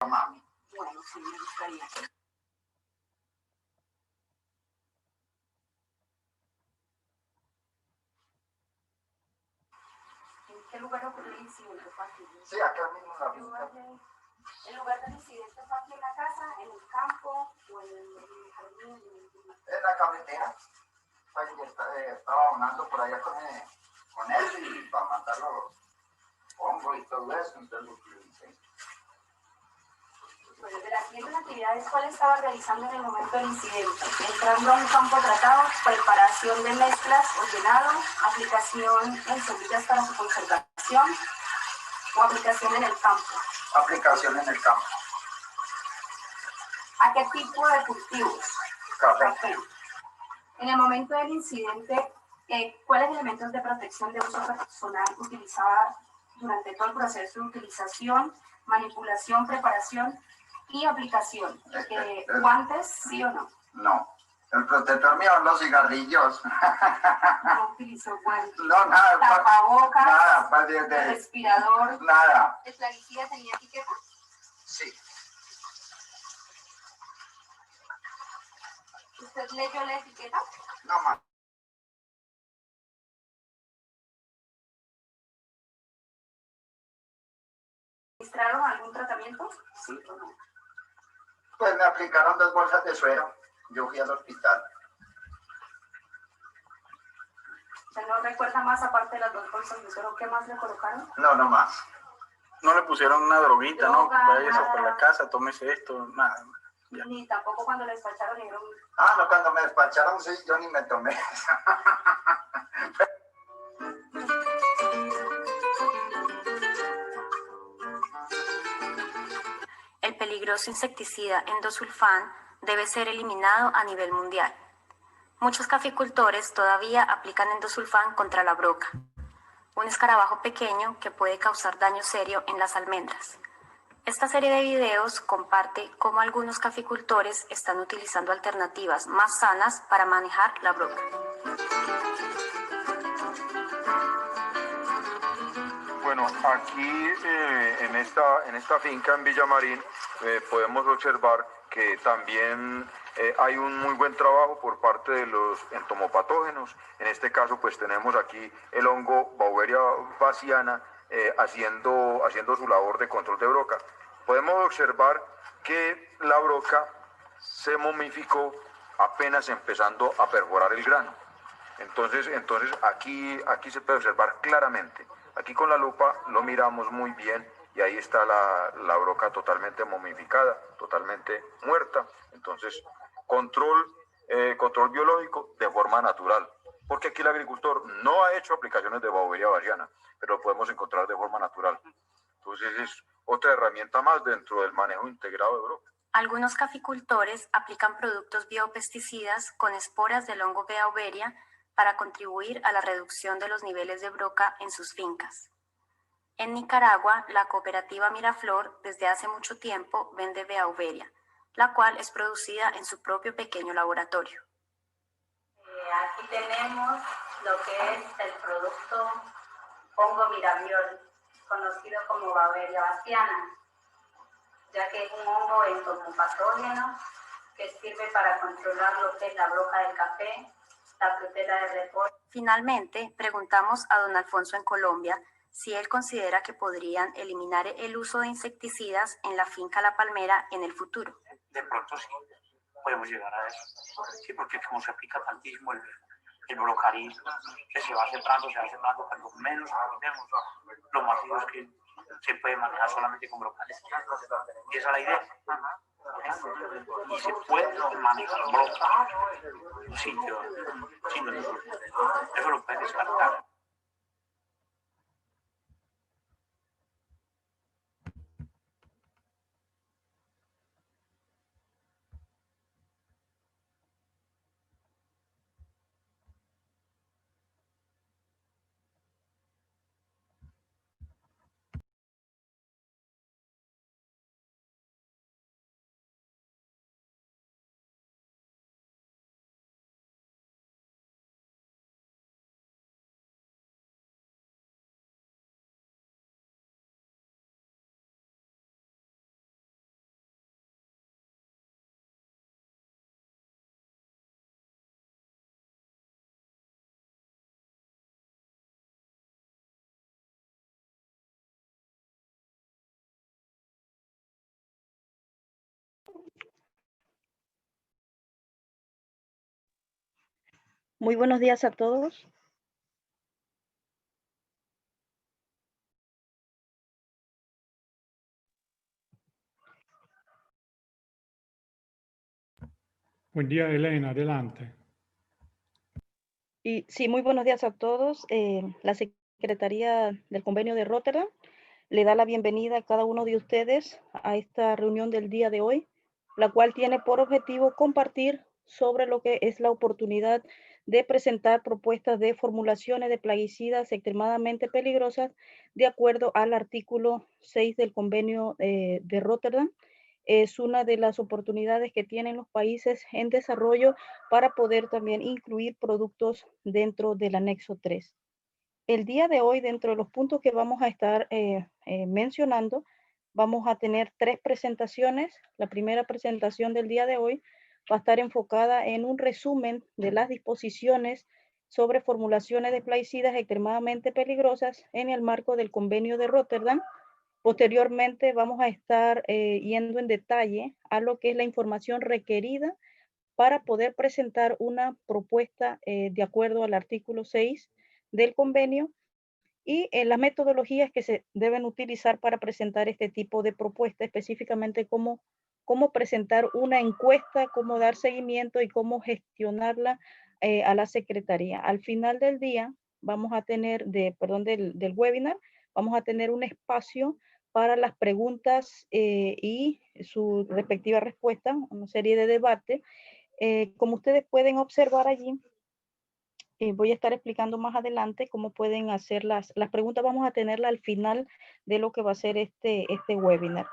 Mami. Bueno, sí, me gustaría. ¿En qué lugar ocurrió el incidente? Sí, acá mismo en la finca. ¿El lugar del incidente fue aquí en la casa, en el campo o en el jardín? En la carretera. Pues, estaba abonando por allá con él y para matar los hongos y todo eso. Entonces lo utilicé. Bueno, de las siguientes actividades, ¿cuál estaba realizando en el momento del incidente? Entrando a un campo tratado, preparación de mezclas o llenado, aplicación en semillas para su conservación o aplicación en el campo. Aplicación en el campo. ¿A qué tipo de cultivos? Café. En el momento del incidente, ¿cuáles elementos de protección de uso personal utilizaba durante todo el proceso de utilización, manipulación, preparación y aplicación? ¿Guantes, sí o no? No. El protector mío son los cigarrillos. No utilizó guantes. No, nada. Tapabocas. Nada. Respirador. Nada. ¿El plaguicida tenía etiqueta? Sí. ¿Usted leyó la etiqueta? No más. ¿Administraron algún tratamiento? Sí o no. Pues me aplicaron 2 bolsas de suero. Yo fui al hospital. ¿Usted no recuerda más, aparte de las 2 bolsas de suero, qué más le colocaron? No, no más. No le pusieron una droguita, Droga, ¿no? Váyase nada. por la casa, tómese esto, nada. Ya. Ni tampoco cuando le despacharon dijeron. Ah, no, cuando me despacharon, sí, yo ni me tomé. El peligroso insecticida endosulfán debe ser eliminado a nivel mundial. Muchos caficultores todavía aplican endosulfán contra la broca, un escarabajo pequeño que puede causar daño serio en las almendras. Esta serie de videos comparte cómo algunos caficultores están utilizando alternativas más sanas para manejar la broca. Bueno, aquí en esta finca en Villamarín podemos observar que también hay un muy buen trabajo por parte de los entomopatógenos. En este caso pues tenemos aquí el hongo Beauveria bassiana haciendo su labor de control de broca. Podemos observar que la broca se momificó apenas empezando a perforar el grano. Entonces aquí se puede observar claramente. Aquí con la lupa lo miramos muy bien y ahí está la broca totalmente momificada, totalmente muerta. Entonces, control biológico de forma natural. Porque aquí el agricultor no ha hecho aplicaciones de Beauveria bassiana, pero lo podemos encontrar de forma natural. Entonces es otra herramienta más dentro del manejo integrado de broca. Algunos caficultores aplican productos biopesticidas con esporas del hongo Beauveria para contribuir a la reducción de los niveles de broca en sus fincas. En Nicaragua, la cooperativa Miraflor desde hace mucho tiempo vende Beauveria, la cual es producida en su propio pequeño laboratorio. Aquí tenemos lo que es el producto hongo Miraflor, conocido como Beauveria bassiana, ya que es un hongo entomopatógeno que sirve para controlar lo que es la broca del café, la frutera de repollo. Finalmente, preguntamos a don Alfonso en Colombia si él considera que podrían eliminar el uso de insecticidas en la finca La Palmera en el futuro. De pronto sí, podemos llegar a eso. Sí, porque como se aplica tantísimo el brocarí, que se va sembrando, cuando menos aprendemos, lo más es que se puede manejar solamente con brocales. Y esa es la idea. Y se puede manejar broca en un sitio sin eso lo pueden descartar. Muy buenos días a todos. Buen día, Elena, adelante. Y sí, muy buenos días a todos. La Secretaría del Convenio de Rotterdam le da la bienvenida a cada uno de ustedes a esta reunión del día de hoy, la cual tiene por objetivo compartir sobre lo que es la oportunidad de presentar propuestas de formulaciones de plaguicidas extremadamente peligrosas de acuerdo al artículo 6 del Convenio de Rotterdam. Es una de las oportunidades que tienen los países en desarrollo para poder también incluir productos dentro del anexo 3. El día de hoy, dentro de los puntos que vamos a estar mencionando, vamos a tener 3 presentaciones. La primera presentación del día de hoy va a estar enfocada en un resumen de las disposiciones sobre formulaciones de plaguicidas extremadamente peligrosas en el marco del Convenio de Rotterdam. Posteriormente vamos a estar yendo en detalle a lo que es la información requerida para poder presentar una propuesta de acuerdo al artículo 6 del convenio y las metodologías que se deben utilizar para presentar este tipo de propuesta, específicamente cómo presentar una encuesta, cómo dar seguimiento y cómo gestionarla a la Secretaría. Al final del día vamos a tener, del webinar, vamos a tener un espacio para las preguntas y su respectiva respuesta, una serie de debate. Como ustedes pueden observar allí, voy a estar explicando más adelante cómo pueden hacer las preguntas. Vamos a tenerla al final de lo que va a ser este webinar.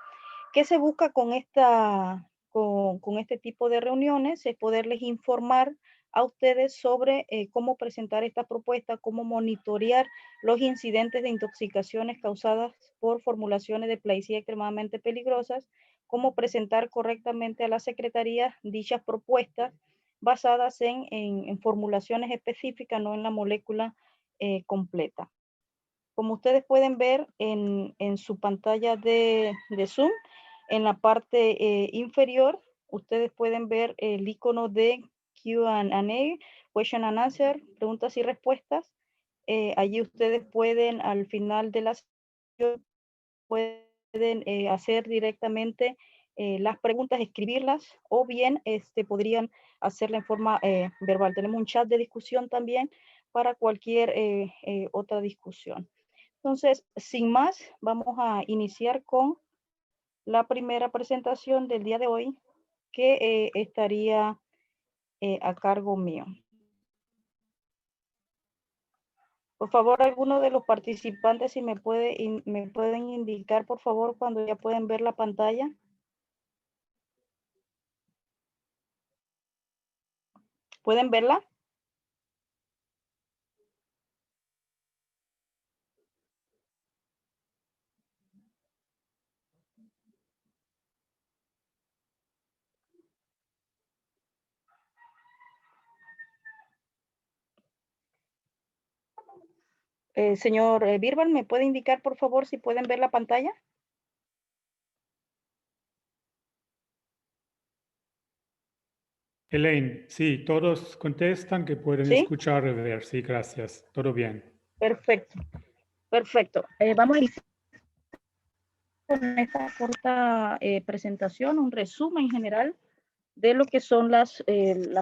¿Qué se busca con este tipo de reuniones? Es poderles informar a ustedes sobre cómo presentar esta propuesta, cómo monitorear los incidentes de intoxicaciones causadas por formulaciones de plaguicidas extremadamente peligrosas, cómo presentar correctamente a la Secretaría dichas propuestas basadas en formulaciones específicas, no en la molécula completa. Como ustedes pueden ver en su pantalla de Zoom, en la parte inferior, ustedes pueden ver el icono de Q&A, Question and Answer, preguntas y respuestas. Allí ustedes pueden, al final de la sesión, pueden hacer directamente las preguntas, escribirlas, o bien podrían hacerla en forma verbal. Tenemos un chat de discusión también para cualquier otra discusión. Entonces, sin más, vamos a iniciar con la primera presentación del día de hoy, que estaría a cargo mío. Por favor, alguno de los participantes, si me pueden indicar, por favor, cuando ya pueden ver la pantalla. ¿Pueden verla? Señor Birbal, ¿me puede indicar, por favor, si pueden ver la pantalla? Elaine, sí, todos contestan que pueden ¿Sí? escuchar y ver. Sí, gracias. Todo bien. Perfecto. Perfecto. Vamos a iniciar con esta corta presentación, un resumen general de lo que son las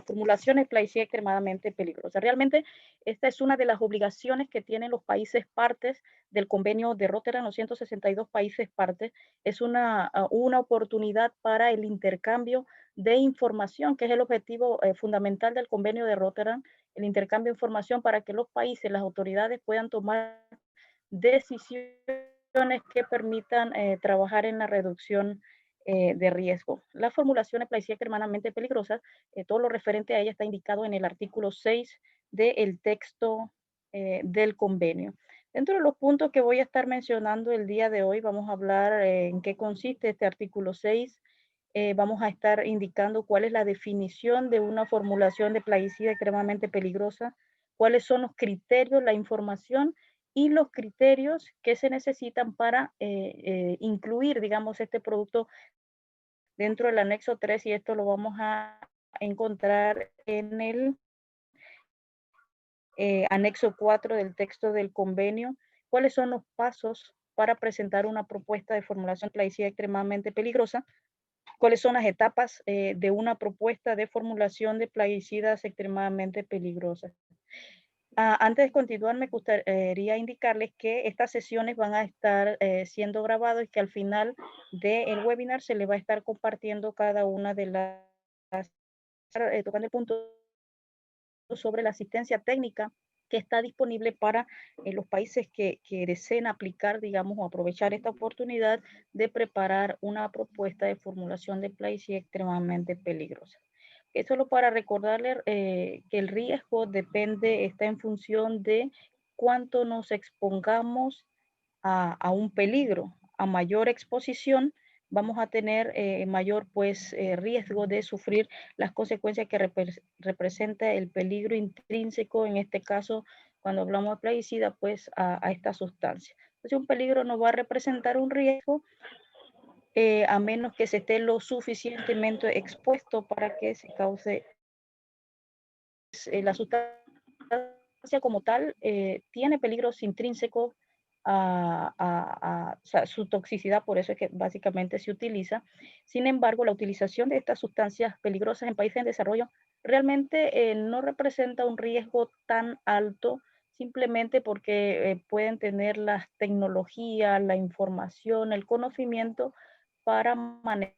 formulaciones plaguicidas extremadamente peligrosas. Realmente, esta es una de las obligaciones que tienen los países partes del convenio de Rotterdam, los 162 países partes. Es una oportunidad para el intercambio de información, que es el objetivo fundamental del convenio de Rotterdam, el intercambio de información para que los países, las autoridades puedan tomar decisiones que permitan trabajar en la reducción de riesgo. Las formulaciones plaguicidas extremadamente peligrosas, todo lo referente a ella está indicado en el artículo 6 del texto del convenio. Dentro de los puntos que voy a estar mencionando el día de hoy, vamos a hablar en qué consiste este artículo 6. Vamos a estar indicando cuál es la definición de una formulación de plaguicida extremadamente peligrosa, cuáles son los criterios, la información y los criterios que se necesitan para incluir, digamos, este producto dentro del anexo 3, y esto lo vamos a encontrar en el anexo 4 del texto del convenio, cuáles son los pasos para presentar una propuesta de formulación de plaguicida extremadamente peligrosa, cuáles son las etapas de una propuesta de formulación de plaguicidas extremadamente peligrosas. Antes de continuar, me gustaría indicarles que estas sesiones van a estar siendo grabadas y que al final del webinar se les va a estar compartiendo cada una de las, tocando el punto sobre la asistencia técnica que está disponible para los países que deseen aplicar, digamos, o aprovechar esta oportunidad de preparar una propuesta de formulación de plaguicida extremadamente peligrosa. Es solo para recordarle que el riesgo está en función de cuánto nos expongamos a un peligro. A mayor exposición, vamos a tener mayor riesgo de sufrir las consecuencias que representa el peligro intrínseco, en este caso, cuando hablamos de plaguicida, pues a esta sustancia. Entonces, un peligro no va a representar un riesgo a menos que se esté lo suficientemente expuesto para que se cause la sustancia como tal, tiene peligros intrínsecos o sea, su toxicidad, por eso es que básicamente se utiliza. Sin embargo, la utilización de estas sustancias peligrosas en países en desarrollo realmente no representa un riesgo tan alto, simplemente porque pueden tener las tecnologías, la información, el conocimiento para manejar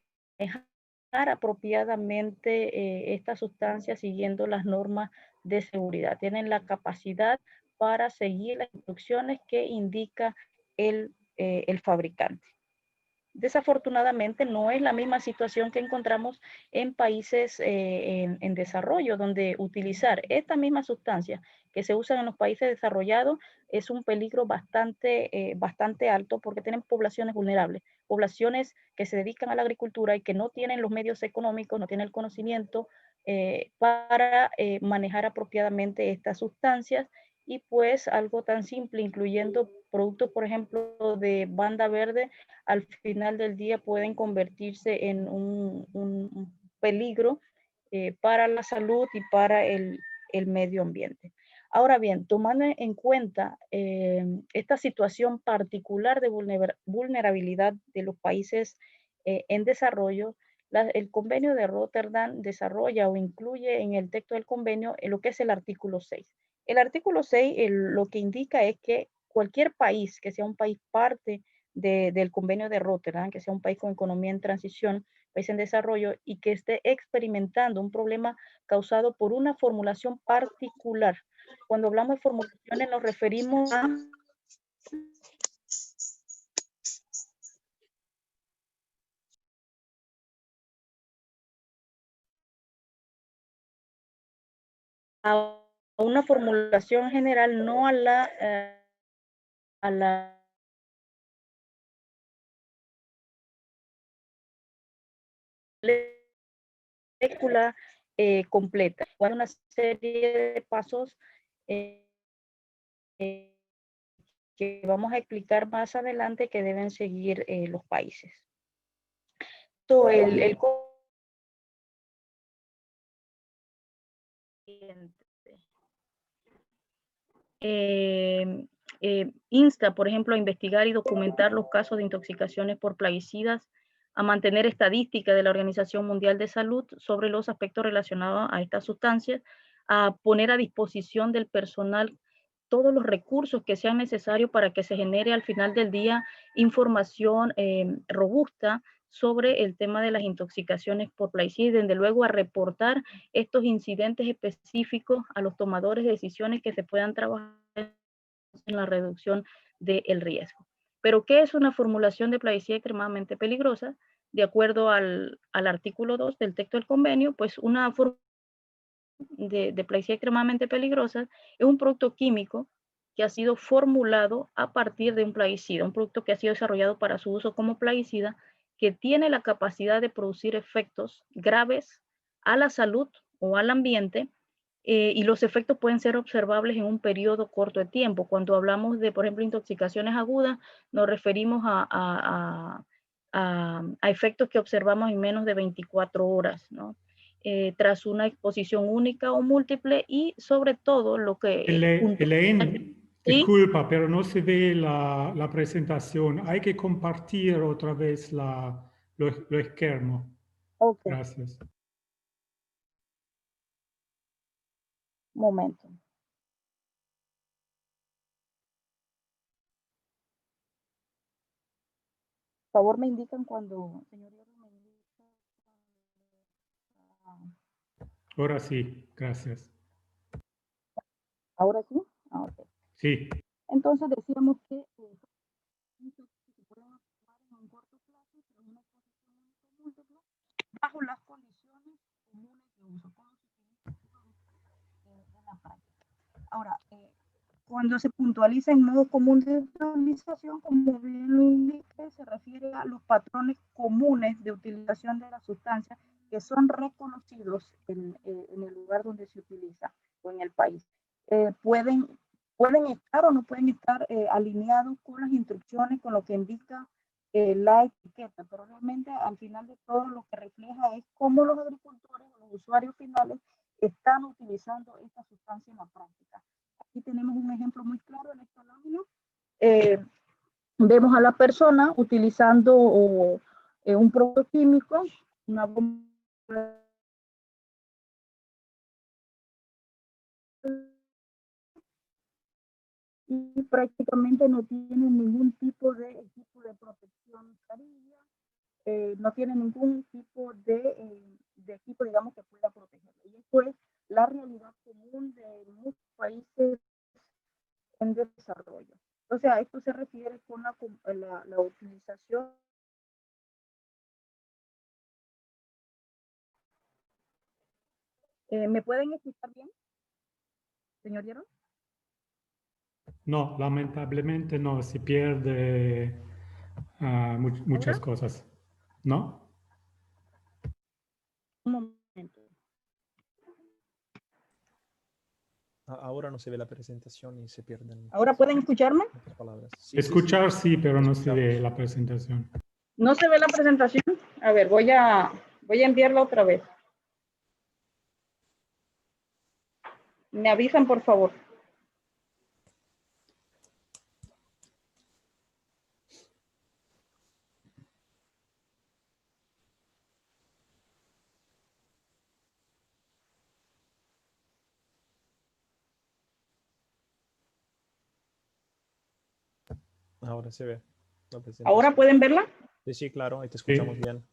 apropiadamente estas sustancias siguiendo las normas de seguridad. Tienen la capacidad para seguir las instrucciones que indica el fabricante. Desafortunadamente no es la misma situación que encontramos en países en desarrollo, donde utilizar esta misma sustancia que se usan en los países desarrollados es un peligro bastante alto, porque tienen poblaciones vulnerables, poblaciones que se dedican a la agricultura y que no tienen los medios económicos, no tienen el conocimiento para manejar apropiadamente estas sustancias. Y pues algo tan simple, incluyendo productos, por ejemplo, de banda verde, al final del día pueden convertirse en un peligro para la salud y para el medio ambiente. Ahora bien, tomando en cuenta esta situación particular de vulnerabilidad de los países en desarrollo, el convenio de Rotterdam desarrolla o incluye en el texto del convenio lo que es el artículo 6. El artículo 6 lo que indica es que cualquier país que sea un país parte del convenio de Rotterdam, que sea un país con economía en transición, país en desarrollo, y que esté experimentando un problema causado por una formulación particular. Cuando hablamos de formulaciones nos referimos a una formulación general, no a la molécula completa. Hay una serie de pasos que vamos a explicar más adelante que deben seguir los países. El insta, por ejemplo, a investigar y documentar los casos de intoxicaciones por plaguicidas, a mantener estadísticas de la Organización Mundial de Salud sobre los aspectos relacionados a estas sustancias, a poner a disposición del personal todos los recursos que sean necesarios para que se genere al final del día información robusta sobre el tema de las intoxicaciones por plaguicidas, y desde luego a reportar estos incidentes específicos a los tomadores de decisiones que se puedan trabajar en la reducción del riesgo. Pero, ¿qué es una formulación de plaguicida extremadamente peligrosa? De acuerdo al artículo 2 del texto del convenio, pues una formulación de plaguicida extremadamente peligrosa es un producto químico que ha sido formulado a partir de un plaguicida, un producto que ha sido desarrollado para su uso como plaguicida, que tiene la capacidad de producir efectos graves a la salud o al ambiente, y los efectos pueden ser observables en un periodo corto de tiempo. Cuando hablamos de, por ejemplo, intoxicaciones agudas, nos referimos a efectos que observamos en menos de 24 horas, ¿no? tras una exposición única o múltiple y sobre todo lo que... Elaine, ¿Sí? disculpa, pero no se ve la presentación. Hay que compartir otra vez lo esquermo. Ok, Gracias. un momento. Por favor, me indican cuando, señor Hierro, me indica. Ahora sí, gracias. ¿Ahora sí? Ah, ok. Sí. Entonces decíamos que se pueden actuar en un corto plazo, pero una exposición múltiple, bajo las condiciones comunes de uso, como se utiliza en la práctica. Ahora, cuando se puntualiza en modo común de utilización, como bien lo indica, se refiere a los patrones comunes de utilización de la sustancia que son reconocidos en el lugar donde se utiliza o en el país. Pueden estar o no pueden estar alineados con las instrucciones, con lo que indica la etiqueta, pero realmente al final de todo lo que refleja es cómo los agricultores o los usuarios finales están utilizando esta sustancia en la práctica. Aquí tenemos un ejemplo muy claro en esta lámina. Vemos a la persona utilizando un producto químico, una bomba y prácticamente no tienen ningún tipo de equipo de protección carilla, no tienen ningún tipo de equipo, digamos, que pueda protegerlo. Y esto es la realidad común de muchos países en desarrollo. O sea, esto se refiere con la utilización. ¿Me pueden escuchar bien, señor Hierro? No, lamentablemente no, se pierde muchas cosas. ¿No? Un momento. Ahora no se ve la presentación y se pierden ¿Ahora pueden escucharme? otras palabras. Sí, Escuchar sí. sí, pero no se ve Escuchamos. la presentación. ¿No se ve la presentación? A ver, voy a enviarla otra vez. Me avisan, por favor. Ahora se ve la presentación. ¿Ahora pueden verla? Sí, sí, claro, ahí te escuchamos Sí. bien.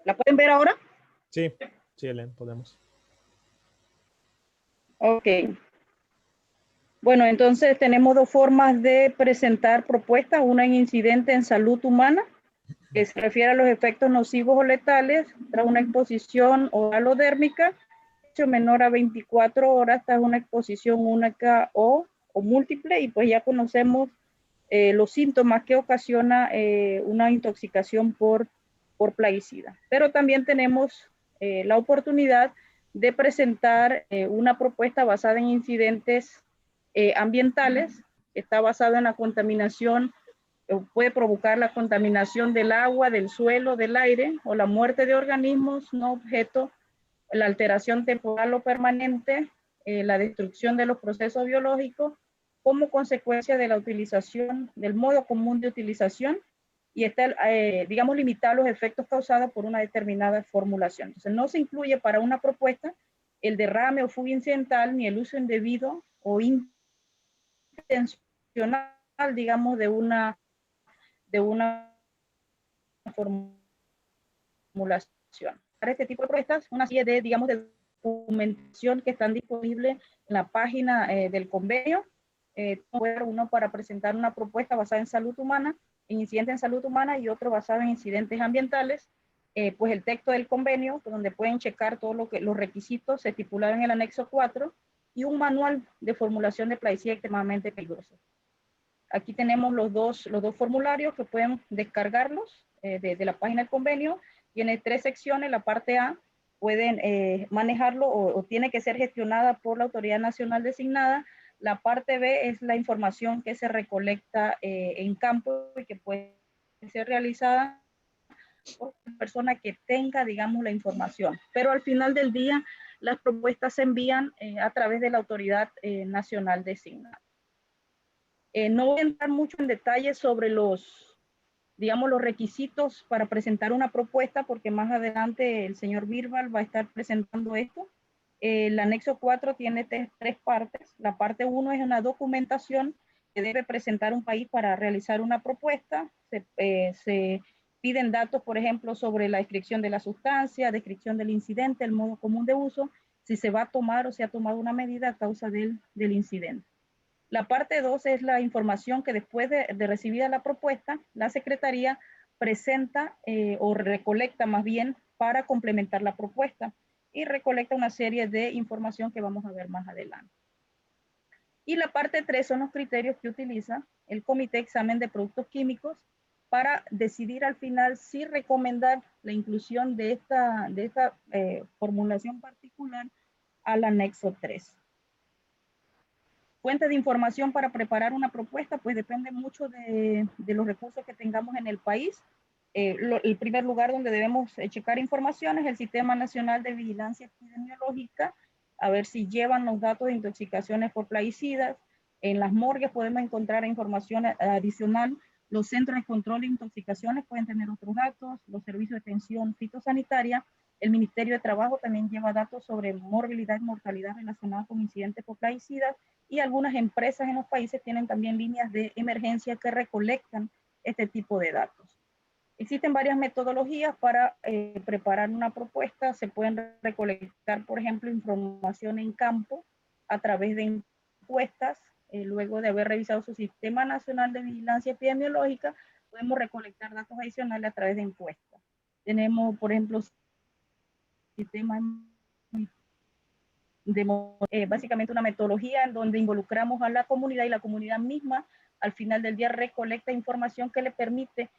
¿La pueden ver ahora? Sí, sí, Helen, podemos. Ok. Bueno, entonces tenemos dos formas de presentar propuestas. Una en incidente en salud humana, que se refiere a los efectos nocivos o letales tras una exposición oralodérmica menor a 24 horas tras una exposición única o múltiple, y pues ya conocemos los síntomas que ocasiona una intoxicación por plaguicida. Pero también tenemos la oportunidad de presentar una propuesta basada en incidentes ambientales, que está basada en la contaminación, puede provocar la contaminación del agua, del suelo, del aire, o la muerte de organismos no objeto, la alteración temporal o permanente, la destrucción de los procesos biológicos como consecuencia de la utilización, del modo común de utilización, y está, digamos, limitar los efectos causados por una determinada formulación. Entonces, no se incluye para una propuesta el derrame o fuga incidental, ni el uso indebido o intencional, digamos, de una formulación. Para este tipo de propuestas, una serie de, digamos, de documentación que están disponibles en la página del convenio. Uno para presentar una propuesta basada en salud humana, en incidentes en salud humana, y otro basado en incidentes ambientales. Pues el texto del convenio, donde pueden checar todos los requisitos estipulados en el anexo 4, y un manual de formulación de plaguicida extremadamente peligroso. Aquí tenemos los dos formularios que pueden descargarlos de la página del convenio. Tiene 3 secciones. La parte A pueden manejarlo o tiene que ser gestionada por la autoridad nacional designada. La parte B es la información que se recolecta en campo y que puede ser realizada por persona que tenga, digamos, la información. Pero al final del día, las propuestas se envían a través de la autoridad nacional designada. No voy a entrar mucho en detalle sobre los, digamos, los requisitos para presentar una propuesta, porque más adelante el señor Birbal va a estar presentando esto. El anexo 4 tiene tres partes. La parte 1 es una documentación que debe presentar un país para realizar una propuesta. Se piden datos, por ejemplo, sobre la descripción de la sustancia, descripción del incidente, el modo común de uso, si se va a tomar o se ha tomado una medida a causa del incidente. La parte 2 es la información que después de recibida la propuesta, la Secretaría presenta o recolecta más bien para complementar la propuesta y recolecta una serie de información que vamos a ver más adelante. Y la parte 3 son los criterios que utiliza el Comité de Examen de Productos Químicos para decidir al final si recomendar la inclusión de esta formulación particular al anexo 3. Fuente de información para preparar una propuesta, pues depende mucho de los recursos que tengamos en el país. El primer lugar donde debemos checar información es el Sistema Nacional de Vigilancia Epidemiológica, a ver si llevan los datos de intoxicaciones por plaguicidas. En las morgues podemos encontrar información adicional. Los centros de control de intoxicaciones pueden tener otros datos, los servicios de atención fitosanitaria. El Ministerio de Trabajo también lleva datos sobre morbilidad y mortalidad relacionadas con incidentes por plaguicidas, y algunas empresas en los países tienen también líneas de emergencia que recolectan este tipo de datos. Existen varias metodologías para preparar una propuesta. Se pueden recolectar, por ejemplo, información en campo a través de encuestas. Luego de haber revisado su Sistema Nacional de Vigilancia Epidemiológica, podemos recolectar datos adicionales a través de encuestas. Tenemos, por ejemplo, sistemas básicamente una metodología en donde involucramos a la comunidad y la comunidad misma al final del día recolecta información que le permite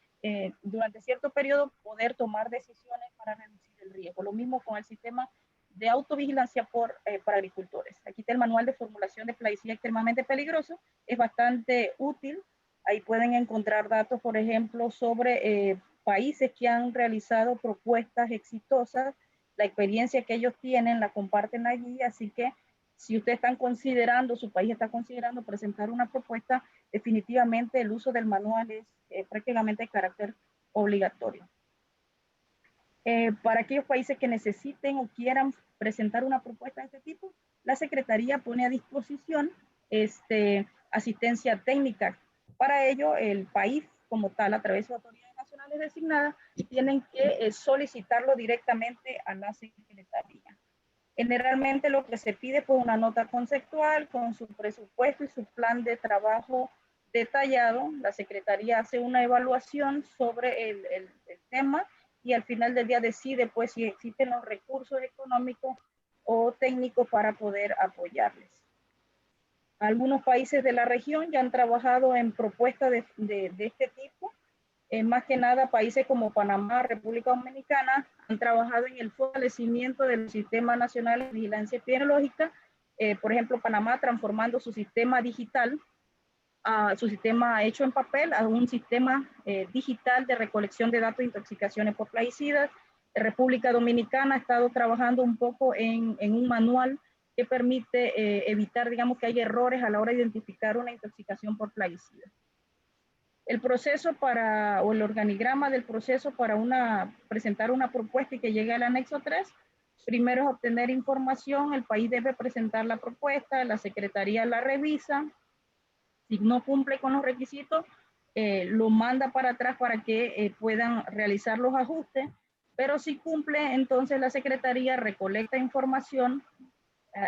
durante cierto periodo poder tomar decisiones para reducir el riesgo. Lo mismo con el sistema de autovigilancia para agricultores. Aquí está el manual de formulación de plaguicida extremadamente peligroso, es bastante útil. Ahí pueden encontrar datos, por ejemplo, sobre países que han realizado propuestas exitosas. La experiencia que ellos tienen la comparten allí, así que si ustedes están considerando, su país está considerando presentar una propuesta, definitivamente el uso del manual es prácticamente de carácter obligatorio. Para aquellos países que necesiten o quieran presentar una propuesta de este tipo, la Secretaría pone a disposición asistencia técnica. Para ello, el país como tal, a través de autoridades nacionales designadas, tienen que solicitarlo directamente a la Secretaría. Generalmente lo que se pide es una nota conceptual con su presupuesto y su plan de trabajo detallado. La Secretaría hace una evaluación sobre el tema y al final del día decide pues si existen los recursos económicos o técnicos para poder apoyarles. Algunos países de la región ya han trabajado en propuestas de este tipo. Más que nada, países como Panamá, República Dominicana, han trabajado en el fortalecimiento del Sistema Nacional de Vigilancia Epidemiológica. Por ejemplo, Panamá transformando su sistema digital, su sistema hecho en papel, a un sistema digital de recolección de datos de intoxicaciones por plaguicidas. República Dominicana ha estado trabajando un poco en un manual que permite evitar, digamos, que haya errores a la hora de identificar una intoxicación por plaguicidas. El proceso o el organigrama del proceso para presentar una propuesta y que llegue al anexo 3, primero es obtener información, el país debe presentar la propuesta, la Secretaría la revisa, si no cumple con los requisitos, lo manda para atrás para que puedan realizar los ajustes, pero si cumple, entonces la Secretaría recolecta información,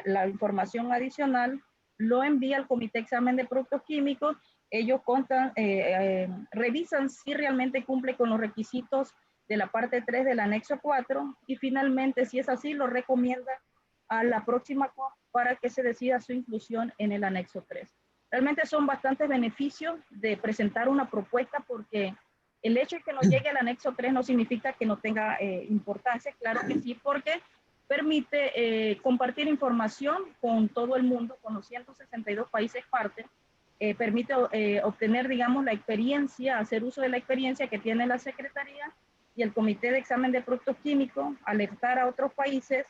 la información adicional, lo envía al Comité de Examen de Productos Químicos. Ellos revisan si realmente cumple con los requisitos de la parte 3 del anexo 4 y finalmente, si es así, lo recomienda a la próxima COP para que se decida su inclusión en el anexo 3. Realmente son bastantes beneficios de presentar una propuesta porque el hecho de que no llegue al anexo 3 no significa que no tenga importancia, claro que sí, porque permite compartir información con todo el mundo, con los 162 países partes, permite obtener, digamos, la experiencia, hacer uso de la experiencia que tiene la Secretaría y el Comité de Examen de Productos Químicos, alertar a otros países,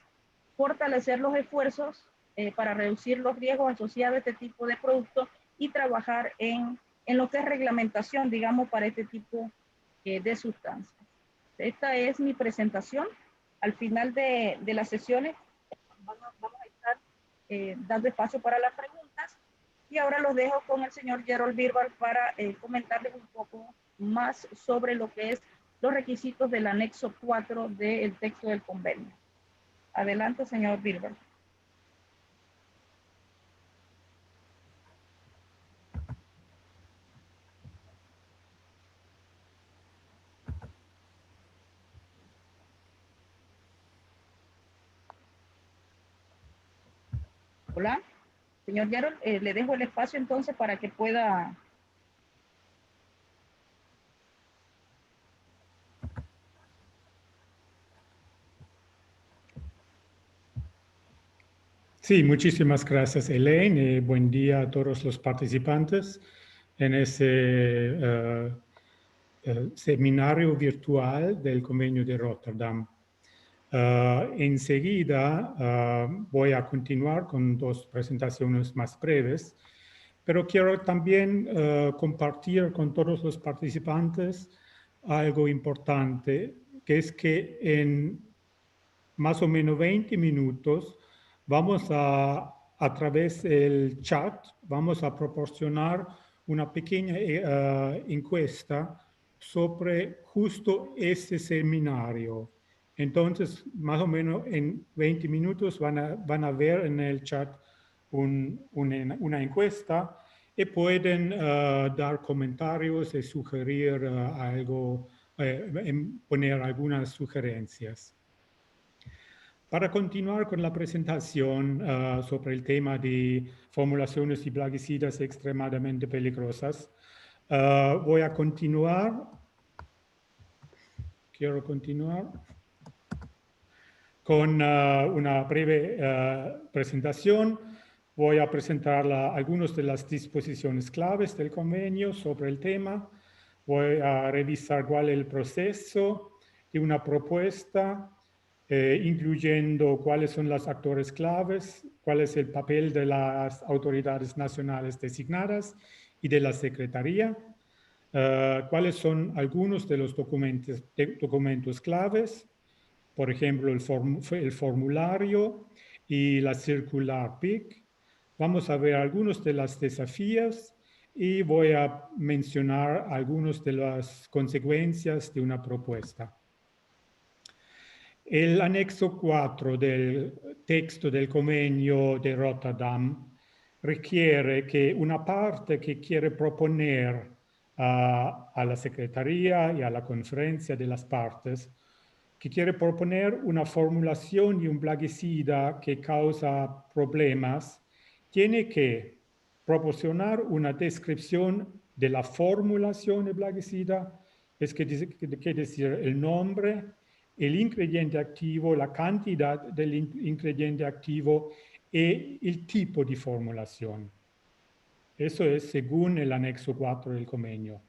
fortalecer los esfuerzos para reducir los riesgos asociados a este tipo de productos y trabajar en lo que es reglamentación, digamos, para este tipo de sustancias. Esta es mi presentación. Al final de las sesiones vamos a estar dando espacio para las preguntas. Y ahora los dejo con el señor Gerold Birbal para comentarles un poco más sobre lo que es los requisitos del anexo 4 del texto del convenio. Adelante, señor Birbal. Hola, señor Gerold, le dejo el espacio entonces para que pueda... Sí, muchísimas gracias, Elaine. Buen día a todos los participantes en ese seminario virtual del Convenio de Rotterdam. Enseguida voy a continuar con dos presentaciones más breves, pero quiero también compartir con todos los participantes algo importante, que es que en más o menos 20 minutos vamos a través del chat, vamos a proporcionar una pequeña encuesta sobre justo ese seminario. Entonces, más o menos en 20 minutos van a ver en el chat una encuesta y pueden dar comentarios y sugerir algo, poner algunas sugerencias. Para continuar con la presentación sobre el tema de formulaciones y plaguicidas extremadamente peligrosas, voy a continuar. Quiero continuar con una breve presentación. Voy a presentar algunas de las disposiciones claves del convenio sobre el tema. Voy a revisar cuál es el proceso de una propuesta, incluyendo cuáles son los actores claves, cuál es el papel de las autoridades nacionales designadas y de la Secretaría, cuáles son algunos de los documentos claves, por ejemplo, el formulario y la circular PIC. Vamos a ver algunos de los desafíos y voy a mencionar algunas de las consecuencias de una propuesta. El anexo 4 del texto del Convenio de Rotterdam requiere que una parte que quiere proponer a la Secretaría y a la Conferencia de las Partes, que quiere proponer una formulación de un plaguicida que causa problemas, tiene que proporcionar una descripción de la formulación de plaguicida, es que decir el nombre, el ingrediente activo, la cantidad del ingrediente activo y el tipo de formulación. Eso es según el anexo 4 del convenio.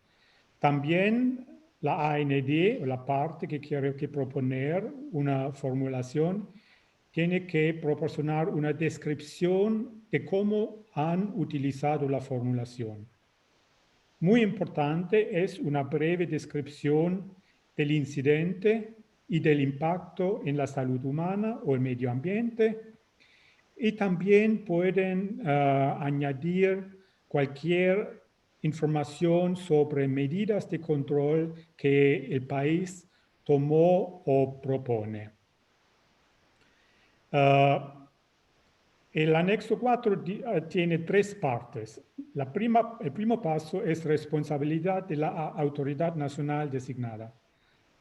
También la AND, o la parte que quiere proponer una formulación, tiene que proporcionar una descripción de cómo han utilizado la formulación. Muy importante es una breve descripción del incidente y del impacto en la salud humana o el medio ambiente. Y también pueden añadir cualquier información sobre medidas de control que el país tomó o propone. El anexo 4 tiene tres partes. El primer paso es responsabilidad de la autoridad nacional designada.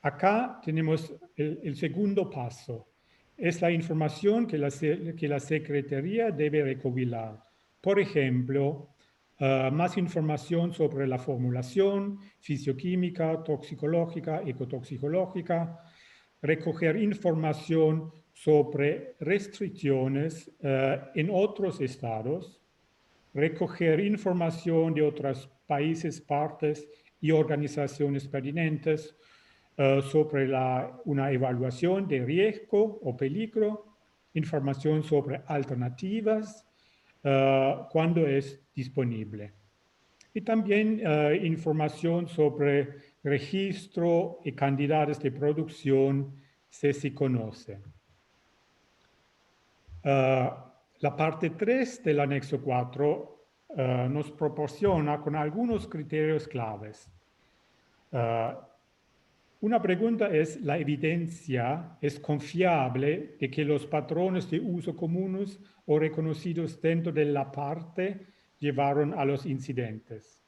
Acá tenemos el segundo paso. Es la información que la Secretaría debe recopilar. Por ejemplo, más información sobre la formulación fisioquímica, toxicológica, ecotoxicológica, recoger información sobre restricciones en otros estados, recoger información de otros países, partes y organizaciones pertinentes, sobre una evaluación de riesgo o peligro, información sobre alternativas cuando es disponible. Y también información sobre registro y cantidades de producción si se conoce. La parte 3 del anexo 4 nos proporciona con algunos criterios claves. Una pregunta es, ¿la evidencia es confiable de que los patrones de uso comunes o reconocidos dentro de la parte llevaron a los incidentes?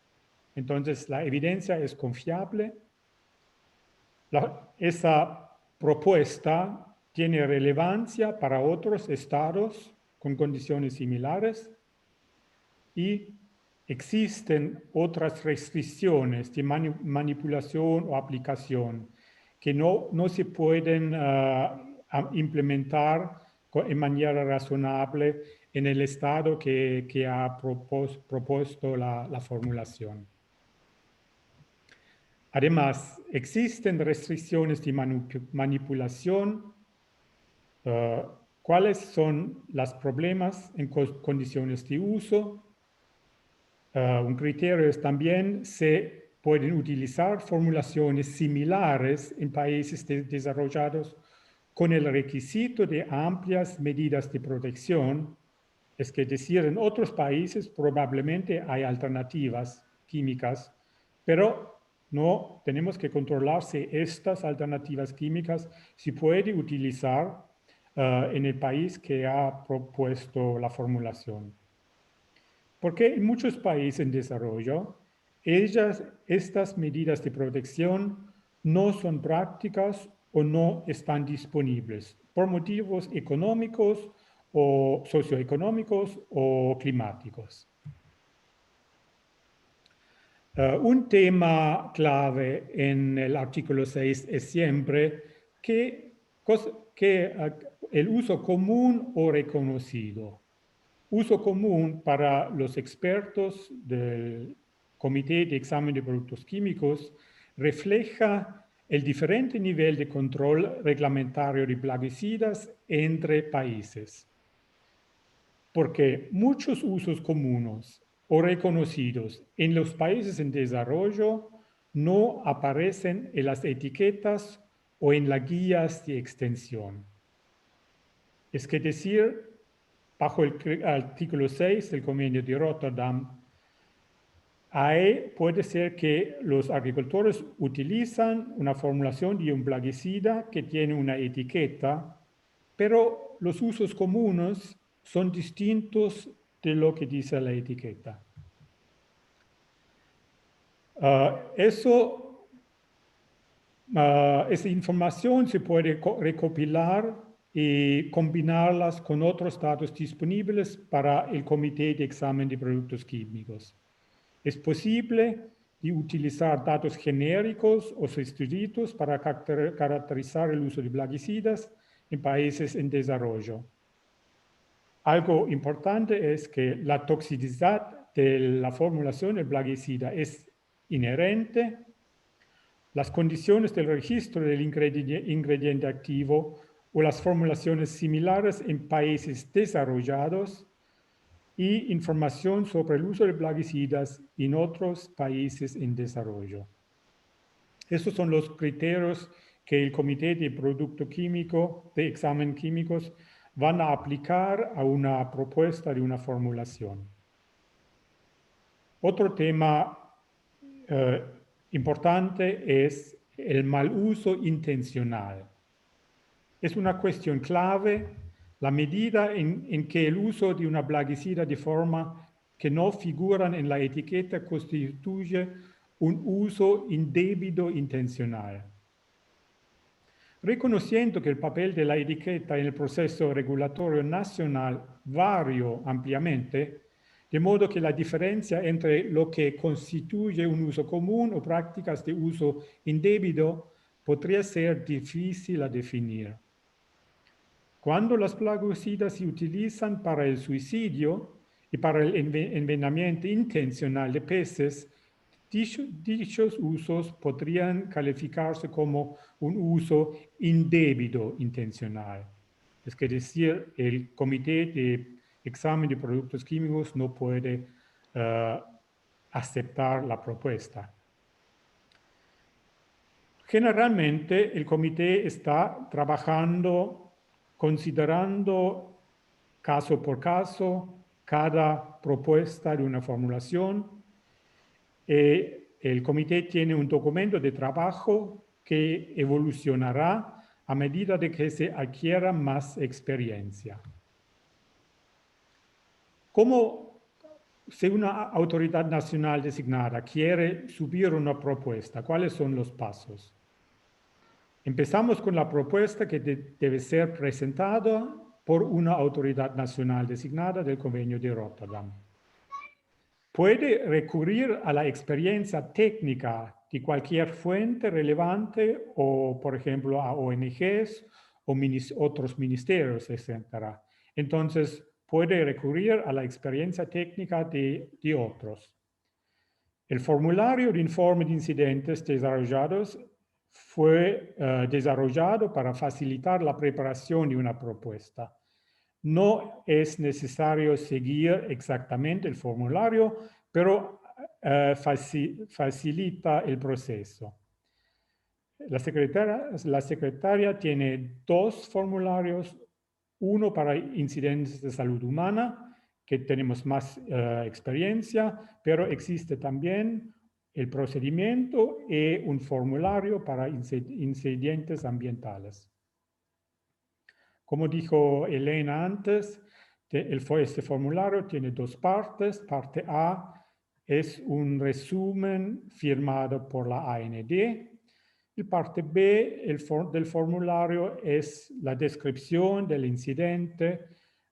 Entonces, ¿la evidencia es confiable? Esa propuesta tiene relevancia para otros estados con condiciones similares y existen otras restricciones de manipulación o aplicación que no se pueden implementar en manera razonable en el estado que ha propuesto la formulación. Además, existen restricciones de manipulación. ¿Cuáles son los problemas en condiciones de uso? Un criterio es también se pueden utilizar formulaciones similares en países desarrollados con el requisito de amplias medidas de protección. Es decir, en otros países probablemente hay alternativas químicas, pero no tenemos que controlar si estas alternativas químicas se pueden utilizar en el país que ha propuesto la formulación. Porque en muchos países en desarrollo, estas medidas de protección no son prácticas o no están disponibles por motivos económicos o socioeconómicos o climáticos. Un tema clave en el artículo 6 es siempre que el uso común o reconocido. Uso común para los expertos del Comité de Examen de Productos Químicos refleja el diferente nivel de control reglamentario de plaguicidas entre países. Porque muchos usos comunes o reconocidos en los países en desarrollo no aparecen en las etiquetas o en las guías de extensión. Es decir, bajo el artículo 6 del Convenio de Rotterdam, ahí puede ser que los agricultores utilizan una formulación de un plaguicida que tiene una etiqueta, pero los usos comunes son distintos de lo que dice la etiqueta. Esa información se puede recopilar y combinarlas con otros datos disponibles para el Comité de Examen de Productos Químicos. Es posible utilizar datos genéricos o sustitutos para caracterizar el uso de plaguicidas en países en desarrollo. Algo importante es que la toxicidad de la formulación del plaguicida es inherente. Las condiciones del registro del ingrediente activo o las formulaciones similares en países desarrollados y información sobre el uso de plaguicidas en otros países en desarrollo. Esos son los criterios que el Comité de Producto Químico, de Examen Químicos, van a aplicar a una propuesta de una formulación. Otro tema importante es el mal uso intencional. Es una cuestión clave la medida en que el uso de una plaguicida de forma que no figuran en la etiqueta constituye un uso indebido intencional. Reconociendo que el papel de la etiqueta en el proceso regulatorio nacional varía ampliamente, de modo que la diferencia entre lo que constituye un uso común o prácticas de uso indebido podría ser difícil a definir. Cuando las plaguicidas se utilizan para el suicidio y para el envenenamiento intencional de peces, Dichos usos podrían calificarse como un uso indebido intencional. Es decir, el Comité de Examen de Productos Químicos no puede aceptar la propuesta. Generalmente, el comité está trabajando, considerando caso por caso cada propuesta de una formulación. El comité tiene un documento de trabajo que evolucionará a medida de que se adquiera más experiencia. Como si una autoridad nacional designada quiere subir una propuesta, ¿cuáles son los pasos? Empezamos con la propuesta que debe ser presentada por una autoridad nacional designada del Convenio de Rotterdam. Puede recurrir a la experiencia técnica de cualquier fuente relevante o, por ejemplo, a ONGs o otros ministerios, etc. Entonces, puede recurrir a la experiencia técnica de otros. El formulario de informe de incidentes desarrollados fue desarrollado para facilitar la preparación de una propuesta. No es necesario seguir exactamente el formulario, pero facilita el proceso. La secretaria tiene dos formularios, uno para incidentes de salud humana, que tenemos más experiencia, pero existe también el procedimiento y un formulario para incidentes ambientales. Como dijo Elena antes, este formulario tiene dos partes. Parte A es un resumen firmado por la AND. Y parte B del formulario es la descripción del incidente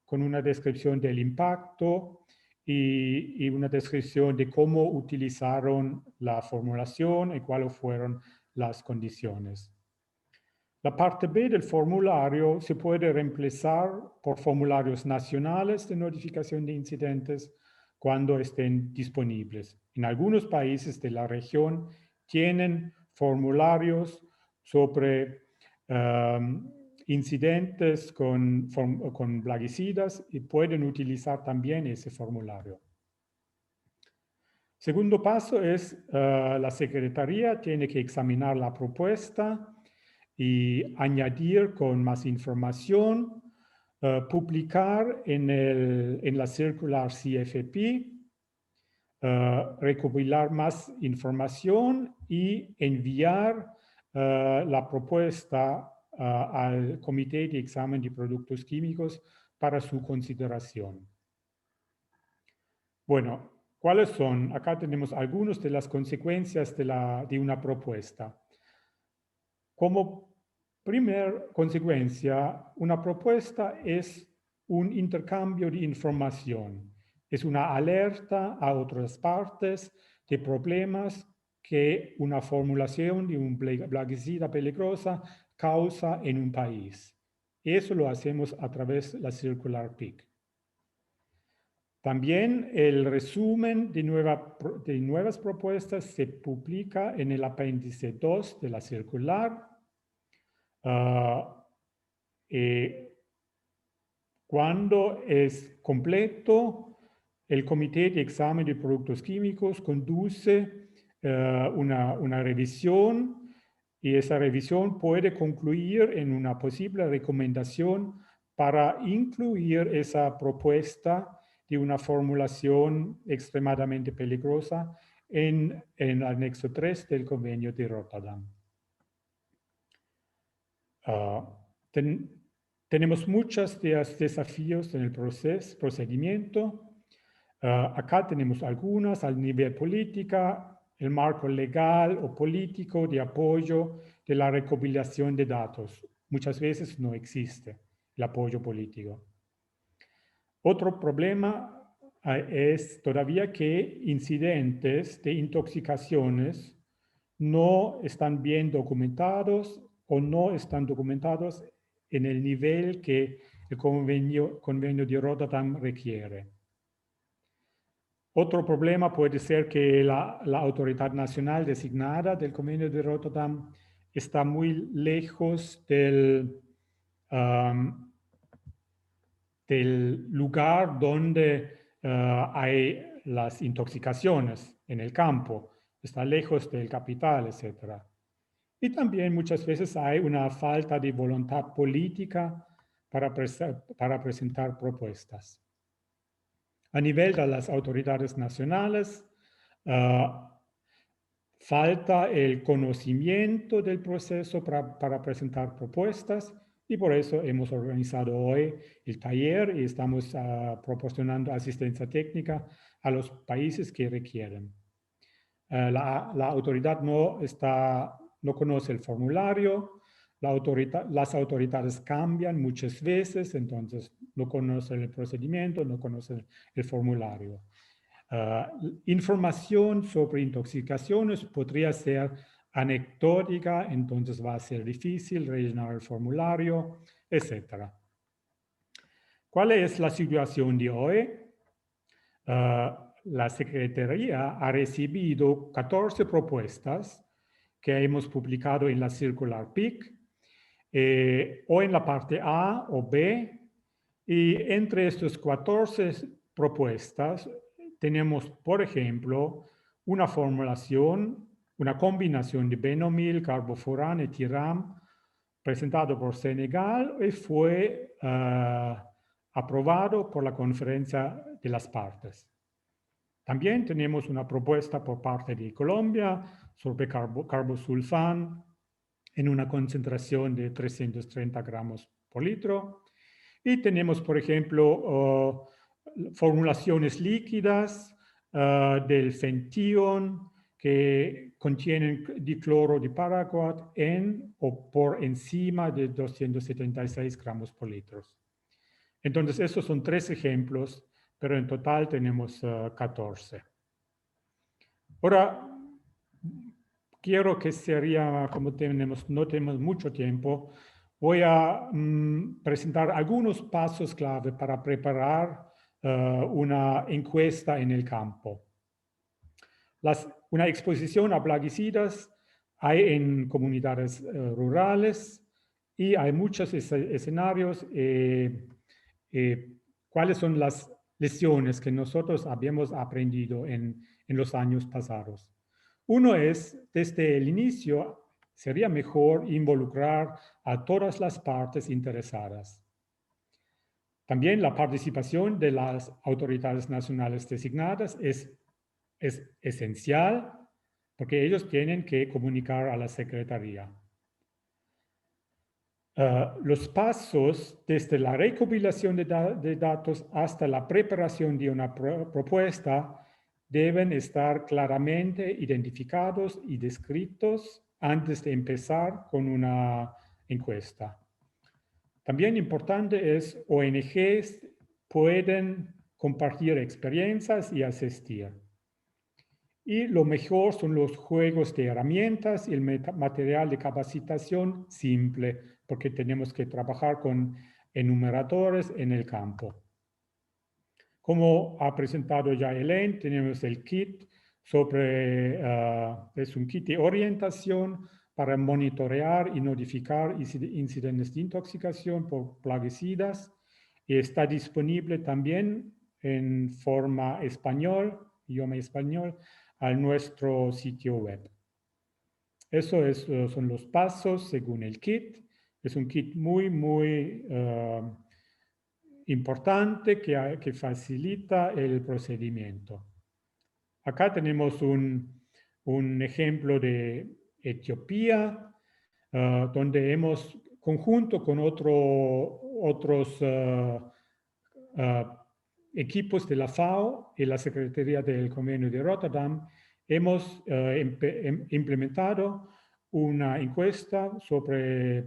con una descripción del impacto y una descripción de cómo utilizaron la formulación y cuáles fueron las condiciones. La parte B del formulario se puede reemplazar por formularios nacionales de notificación de incidentes cuando estén disponibles. En algunos países de la región tienen formularios sobre incidentes con plaguicidas y pueden utilizar también ese formulario. Segundo paso es la Secretaría tiene que examinar la propuesta y añadir con más información, publicar en la circular CFP, recopilar más información y enviar la propuesta al Comité de Examen de Productos Químicos para su consideración. Bueno, ¿cuáles son? Acá tenemos algunas de las consecuencias de una propuesta. Como primera consecuencia, una propuesta es un intercambio de información. Es una alerta a otras partes de problemas que una formulación de un plaguicida peligrosa causa en un país. Eso lo hacemos a través de la Circular PIC. También el resumen de nuevas propuestas se publica en el apéndice 2 de la circular. Cuando es completo, el Comité de Examen de Productos Químicos conduce una revisión y esa revisión puede concluir en una posible recomendación para incluir esa propuesta de una formulación extremadamente peligrosa en el anexo 3 del Convenio de Rotterdam. Tenemos muchos desafíos en el procedimiento. Acá tenemos algunas al nivel política, el marco legal o político de apoyo de la recopilación de datos. Muchas veces no existe el apoyo político. Otro problema es todavía que incidentes de intoxicaciones no están bien documentados o no están documentados en el nivel que el convenio de Rotterdam requiere. Otro problema puede ser que la autoridad nacional designada del Convenio de Rotterdam está muy lejos del lugar donde hay las intoxicaciones en el campo. Está lejos del capital, etc. Y también muchas veces hay una falta de voluntad política para presentar propuestas. A nivel de las autoridades nacionales, falta el conocimiento del proceso para presentar propuestas y por eso hemos organizado hoy el taller y estamos proporcionando asistencia técnica a los países que requieren. La autoridad no conoce el formulario, las autoridades cambian muchas veces, entonces no conocen el procedimiento, no conocen el formulario. Información sobre intoxicaciones podría ser anecdótica, entonces va a ser difícil rellenar el formulario, etc. ¿Cuál es la situación de hoy? La Secretaría ha recibido 14 propuestas que hemos publicado en la Circular PIC, o en la parte A o B, y entre estas 14 propuestas tenemos, por ejemplo, una formulación, una combinación de benomil, carbofuran y tiram, presentado por Senegal y fue aprobado por la conferencia de las partes. También tenemos una propuesta por parte de Colombia sobre carbosulfán en una concentración de 330 gramos por litro. Y tenemos, por ejemplo, formulaciones líquidas del fention que contienen dicloro de paraquat en o por encima de 276 gramos por litro. Entonces, estos son 3 ejemplos, pero en total tenemos 14. Ahora, quiero que sería, como no tenemos mucho tiempo, voy a presentar algunos pasos clave para preparar una encuesta en el campo. Una exposición a plaguicidas hay en comunidades rurales y hay muchos escenarios. ¿Cuáles son las lecciones que nosotros habíamos aprendido en los años pasados? Uno es, desde el inicio, sería mejor involucrar a todas las partes interesadas. También la participación de las autoridades nacionales designadas es esencial porque ellos tienen que comunicar a la Secretaría. Los pasos desde la recopilación de datos hasta la preparación de una propuesta deben estar claramente identificados y descritos antes de empezar con una encuesta. También importante es ONGs pueden compartir experiencias y asistir. Y lo mejor son los juegos de herramientas y el material de capacitación simple, porque tenemos que trabajar con enumeradores en el campo. Como ha presentado ya Elaine, tenemos el kit es un kit de orientación para monitorear y notificar incidentes de intoxicación por plaguicidas y está disponible también en forma idioma español, a nuestro sitio web. Eso son los pasos según el kit. Es un kit muy importante que facilita el procedimiento. Acá tenemos un ejemplo de Etiopía, donde hemos, conjunto con otros equipos de la FAO y la Secretaría del Convenio de Rotterdam, hemos implementado una encuesta sobre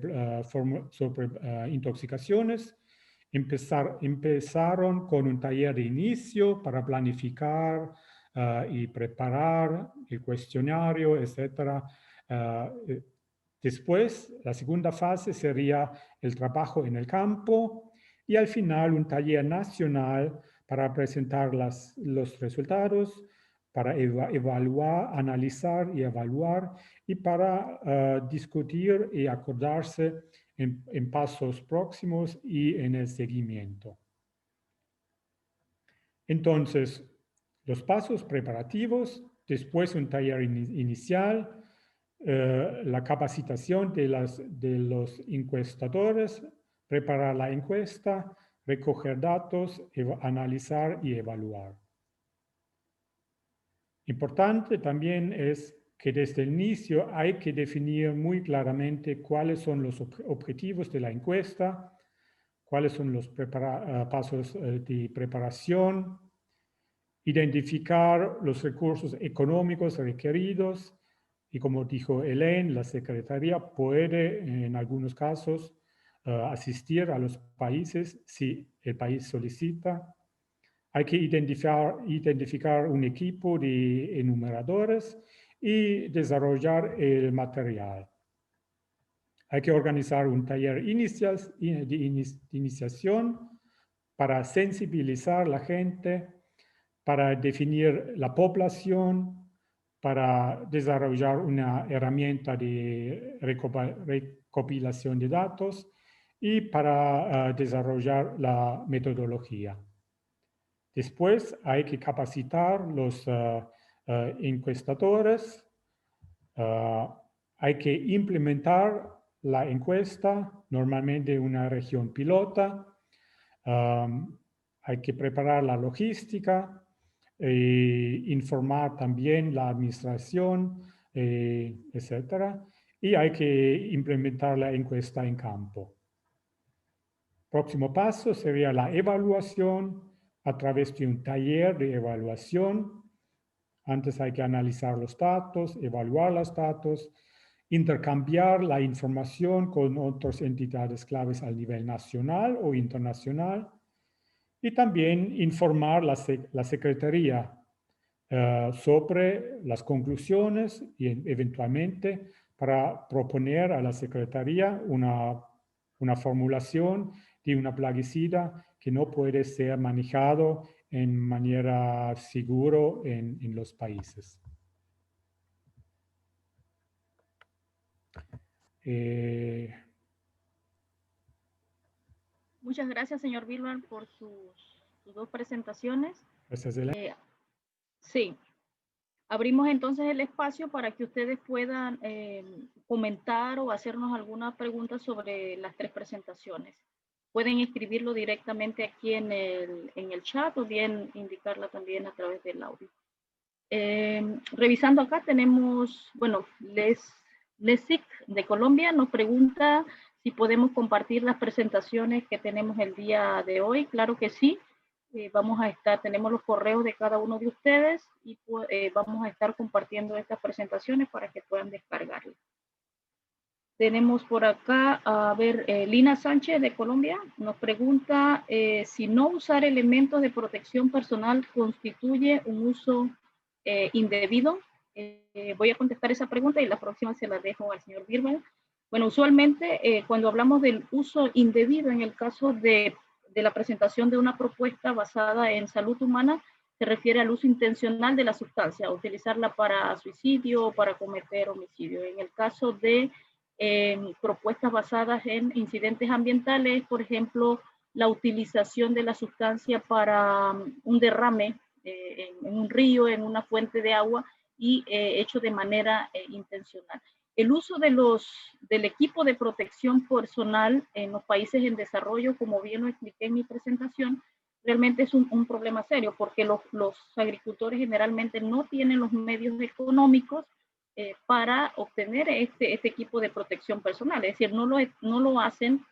intoxicaciones. Empezaron con un taller de inicio para planificar y preparar el cuestionario, etc. Después, la segunda fase sería el trabajo en el campo y al final un taller nacional para presentar los resultados, para evaluar, analizar y evaluar, y para discutir y acordarse en pasos próximos y en el seguimiento. Entonces, los pasos preparativos, después un taller inicial, la capacitación de los encuestadores, preparar la encuesta, recoger datos, analizar y evaluar. Importante también es que desde el inicio hay que definir muy claramente cuáles son los objetivos de la encuesta, cuáles son los pasos de preparación, identificar los recursos económicos requeridos y, como dijo Elaine, la Secretaría puede en algunos casos asistir a los países si el país solicita. Hay que identificar un equipo de enumeradores y desarrollar el material. Hay que organizar un taller de iniciación para sensibilizar a la gente, para definir la población, para desarrollar una herramienta de recopilación de datos y para desarrollar la metodología. Después hay que capacitar los encuestadores, hay que implementar la encuesta, normalmente en una región pilota, hay que preparar la logística, informar también la administración, etcétera, y hay que implementar la encuesta en campo. Próximo paso sería la evaluación a través de un taller de evaluación. Antes hay que analizar los datos, evaluar los datos, intercambiar la información con otras entidades claves a nivel nacional o internacional y también informar la Secretaría sobre las conclusiones y eventualmente para proponer a la Secretaría una formulación de una plaguicida que no puede ser manejado en manera segura en los países. Muchas gracias, señor Bilbao, por sus dos presentaciones. Gracias, Elena. Sí. Abrimos entonces el espacio para que ustedes puedan comentar o hacernos alguna pregunta sobre las tres presentaciones. Pueden escribirlo directamente aquí en el chat o bien indicarla también a través del audio. Revisando acá tenemos, bueno, Lesic de Colombia nos pregunta si podemos compartir las presentaciones que tenemos el día de hoy. Claro que sí. Tenemos los correos de cada uno de ustedes y vamos a estar compartiendo estas presentaciones para que puedan descargarlas. Tenemos por acá, a ver, Lina Sánchez de Colombia nos pregunta si no usar elementos de protección personal constituye un uso indebido. Voy a contestar esa pregunta y la próxima se la dejo al señor Birman. Bueno, usualmente cuando hablamos del uso indebido en el caso de la presentación de una propuesta basada en salud humana, se refiere al uso intencional de la sustancia, utilizarla para suicidio o para cometer homicidio. En el caso de propuestas basadas en incidentes ambientales, por ejemplo, la utilización de la sustancia para un derrame en un río, en una fuente de agua y hecho de manera intencional. El uso del equipo de protección personal en los países en desarrollo, como bien lo expliqué en mi presentación, realmente es un problema serio porque los agricultores generalmente no tienen los medios económicos para obtener este equipo de protección personal. Es decir, no lo hacen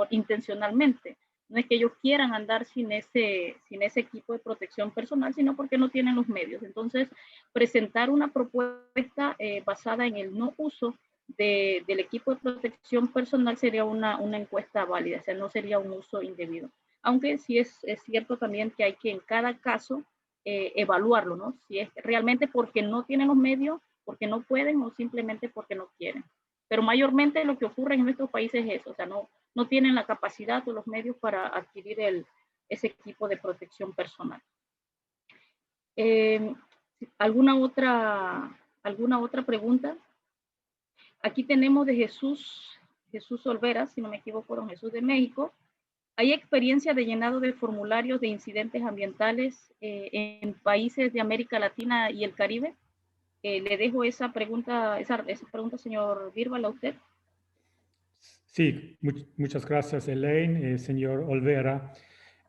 intencionalmente. No es que ellos quieran andar sin ese equipo de protección personal, sino porque no tienen los medios. Entonces, presentar una propuesta basada en el no uso del equipo de protección personal sería una encuesta válida, o sea, no sería un uso indebido. Aunque sí es cierto también que hay que en cada caso evaluarlo, ¿no? Si es realmente porque no tienen los medios, porque no pueden o simplemente porque no quieren. Pero mayormente lo que ocurre en nuestros países es eso, o sea, no tienen la capacidad o los medios para adquirir ese equipo de protección personal. ¿Alguna otra pregunta? Aquí tenemos de Jesús Olvera, si no me equivoco, don Jesús de México. ¿Hay experiencia de llenado de formularios de incidentes ambientales en países de América Latina y el Caribe? Le dejo esa pregunta, señor Virval, a usted. Sí, muchas gracias, Elaine, señor Olvera.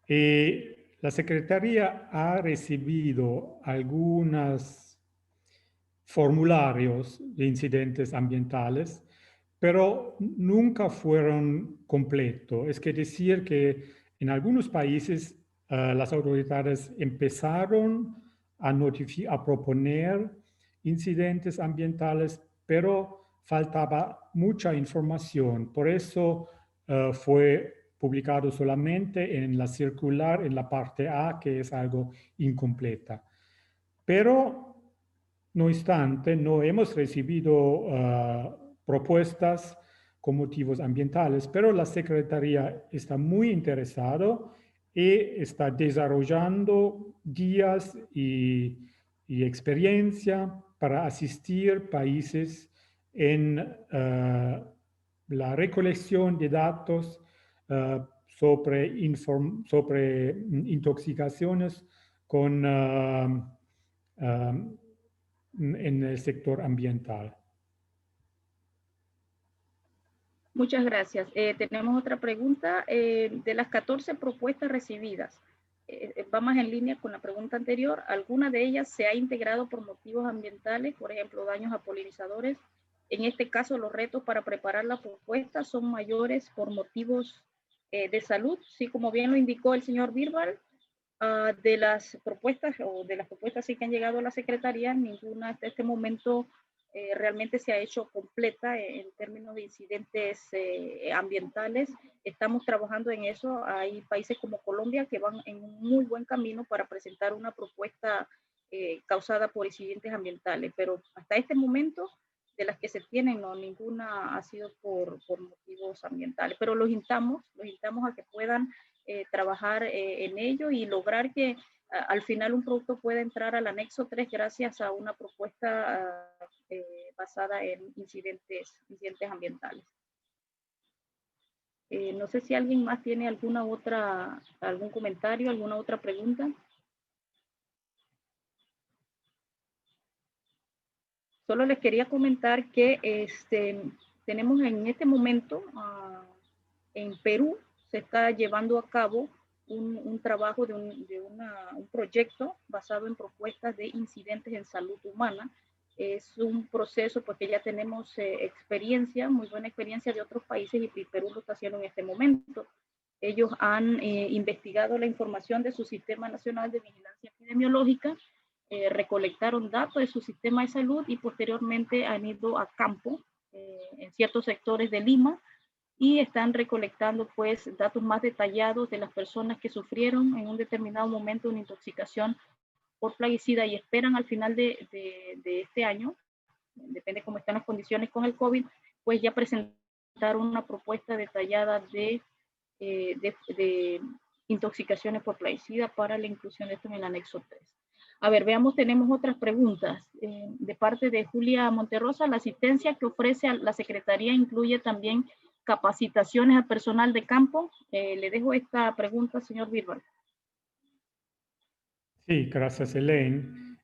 La Secretaría ha recibido algunos formularios de incidentes ambientales, pero nunca fueron completos. Es decir que en algunos países las autoridades empezaron a proponer incidentes ambientales, pero faltaba mucha información. Por eso fue publicado solamente en la circular, en la parte A, que es algo incompleta. Pero, no obstante, no hemos recibido propuestas con motivos ambientales, pero la Secretaría está muy interesada y está desarrollando guías y experiencia para asistir países en la recolección de datos sobre intoxicaciones con, en el sector ambiental. Muchas gracias. Tenemos otra pregunta. De las 14 propuestas recibidas, va más en línea con la pregunta anterior. ¿Alguna de ellas se ha integrado por motivos ambientales, por ejemplo, daños a polinizadores? En este caso, los retos para preparar la propuesta son mayores por motivos de salud. Sí, como bien lo indicó el señor Virval, de las propuestas sí que han llegado a la Secretaría, ninguna hasta este momento realmente se ha hecho completa en términos de incidentes ambientales. Estamos trabajando en eso. Hay países como Colombia que van en un muy buen camino para presentar una propuesta causada por incidentes ambientales, pero hasta este momento, de las que se tienen, no, ninguna ha sido por motivos ambientales, pero los instamos a que puedan trabajar en ello y lograr que al final un producto pueda entrar al anexo 3 gracias a una propuesta basada en incidentes ambientales. No sé si alguien más tiene algún comentario, alguna otra pregunta. Solo les quería comentar que tenemos en este momento en Perú se está llevando a cabo un trabajo de un proyecto basado en propuestas de incidentes en salud humana. Es un proceso porque ya tenemos experiencia, muy buena experiencia de otros países y Perú lo está haciendo en este momento. Ellos han investigado la información de su Sistema Nacional de Vigilancia Epidemiológica, recolectaron datos de su sistema de salud y posteriormente han ido a campo en ciertos sectores de Lima y están recolectando pues datos más detallados de las personas que sufrieron en un determinado momento una intoxicación por plaguicida y esperan al final de este año, depende cómo están las condiciones con el COVID, pues ya presentar una propuesta detallada de intoxicaciones por plaguicida para la inclusión de esto en el anexo 3. A ver, veamos, tenemos otras preguntas. De parte de Julia Monterrosa, la asistencia que ofrece a la Secretaría incluye también capacitaciones al personal de campo. Le dejo esta pregunta, señor Virval. Sí, gracias, Elaine.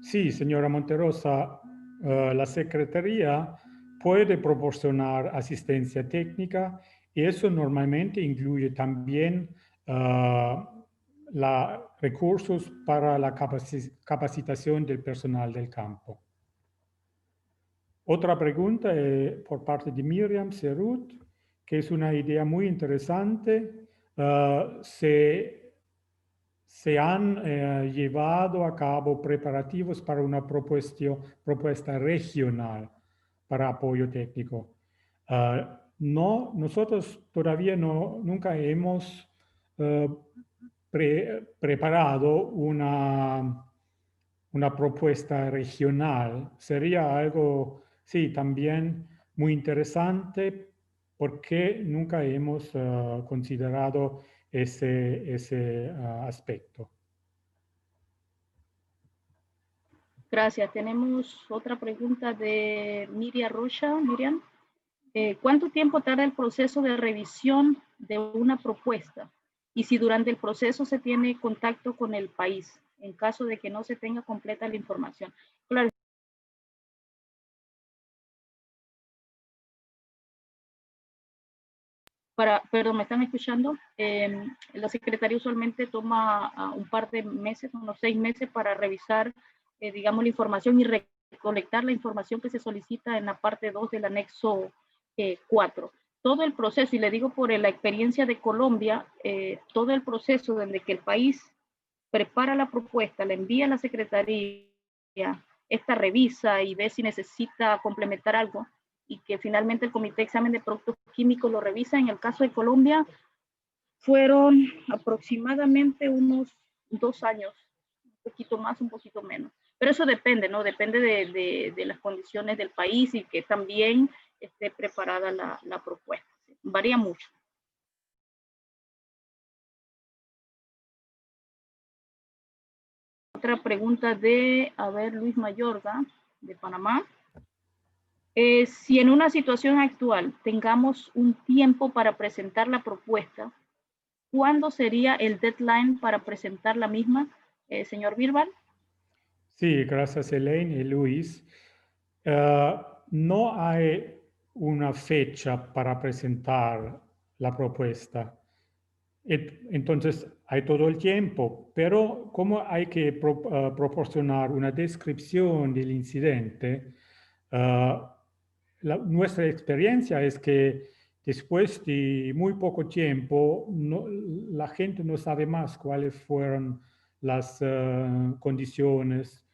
Sí, señora Monterrosa, la Secretaría puede proporcionar asistencia técnica y eso normalmente incluye también recursos para la capacitación del personal del campo. Otra pregunta por parte de Miriam Serut, que es una idea muy interesante. Se han llevado a cabo preparativos para una propuesta regional para apoyo técnico. No, nosotros todavía nunca hemos preparado una propuesta regional. Sería algo, sí, también muy interesante porque nunca hemos considerado ese aspecto. Gracias. Tenemos otra pregunta de Miriam Rocha. Miriam, ¿cuánto tiempo tarda el proceso de revisión de una propuesta? Y si durante el proceso se tiene contacto con el país, en caso de que no se tenga completa la información. Claro. Perdón, ¿me están escuchando? La Secretaría usualmente toma un par de meses, unos 6 meses para revisar, digamos, la información y recolectar la información que se solicita en la parte 2 del anexo 4. Todo el proceso, y le digo por la experiencia de Colombia, todo el proceso desde que el país prepara la propuesta, la envía a la Secretaría, esta revisa y ve si necesita complementar algo, y que finalmente el Comité de Examen de Productos Químicos lo revisa. En el caso de Colombia, fueron aproximadamente unos 2 años, un poquito más, un poquito menos. Pero eso depende, ¿no? Depende de las condiciones del país y que también esté preparada la propuesta. Varía mucho. Otra pregunta de, Luis Mayorga, de Panamá. Si en una situación actual tengamos un tiempo para presentar la propuesta, ¿cuándo sería el deadline para presentar la misma, señor Birbal? Sí, gracias Elaine y Luis. No hay una fecha para presentar la propuesta. Entonces hay todo el tiempo, pero como hay que proporcionar una descripción del incidente, nuestra experiencia es que después de muy poco tiempo, la gente no sabe más cuáles fueron las condiciones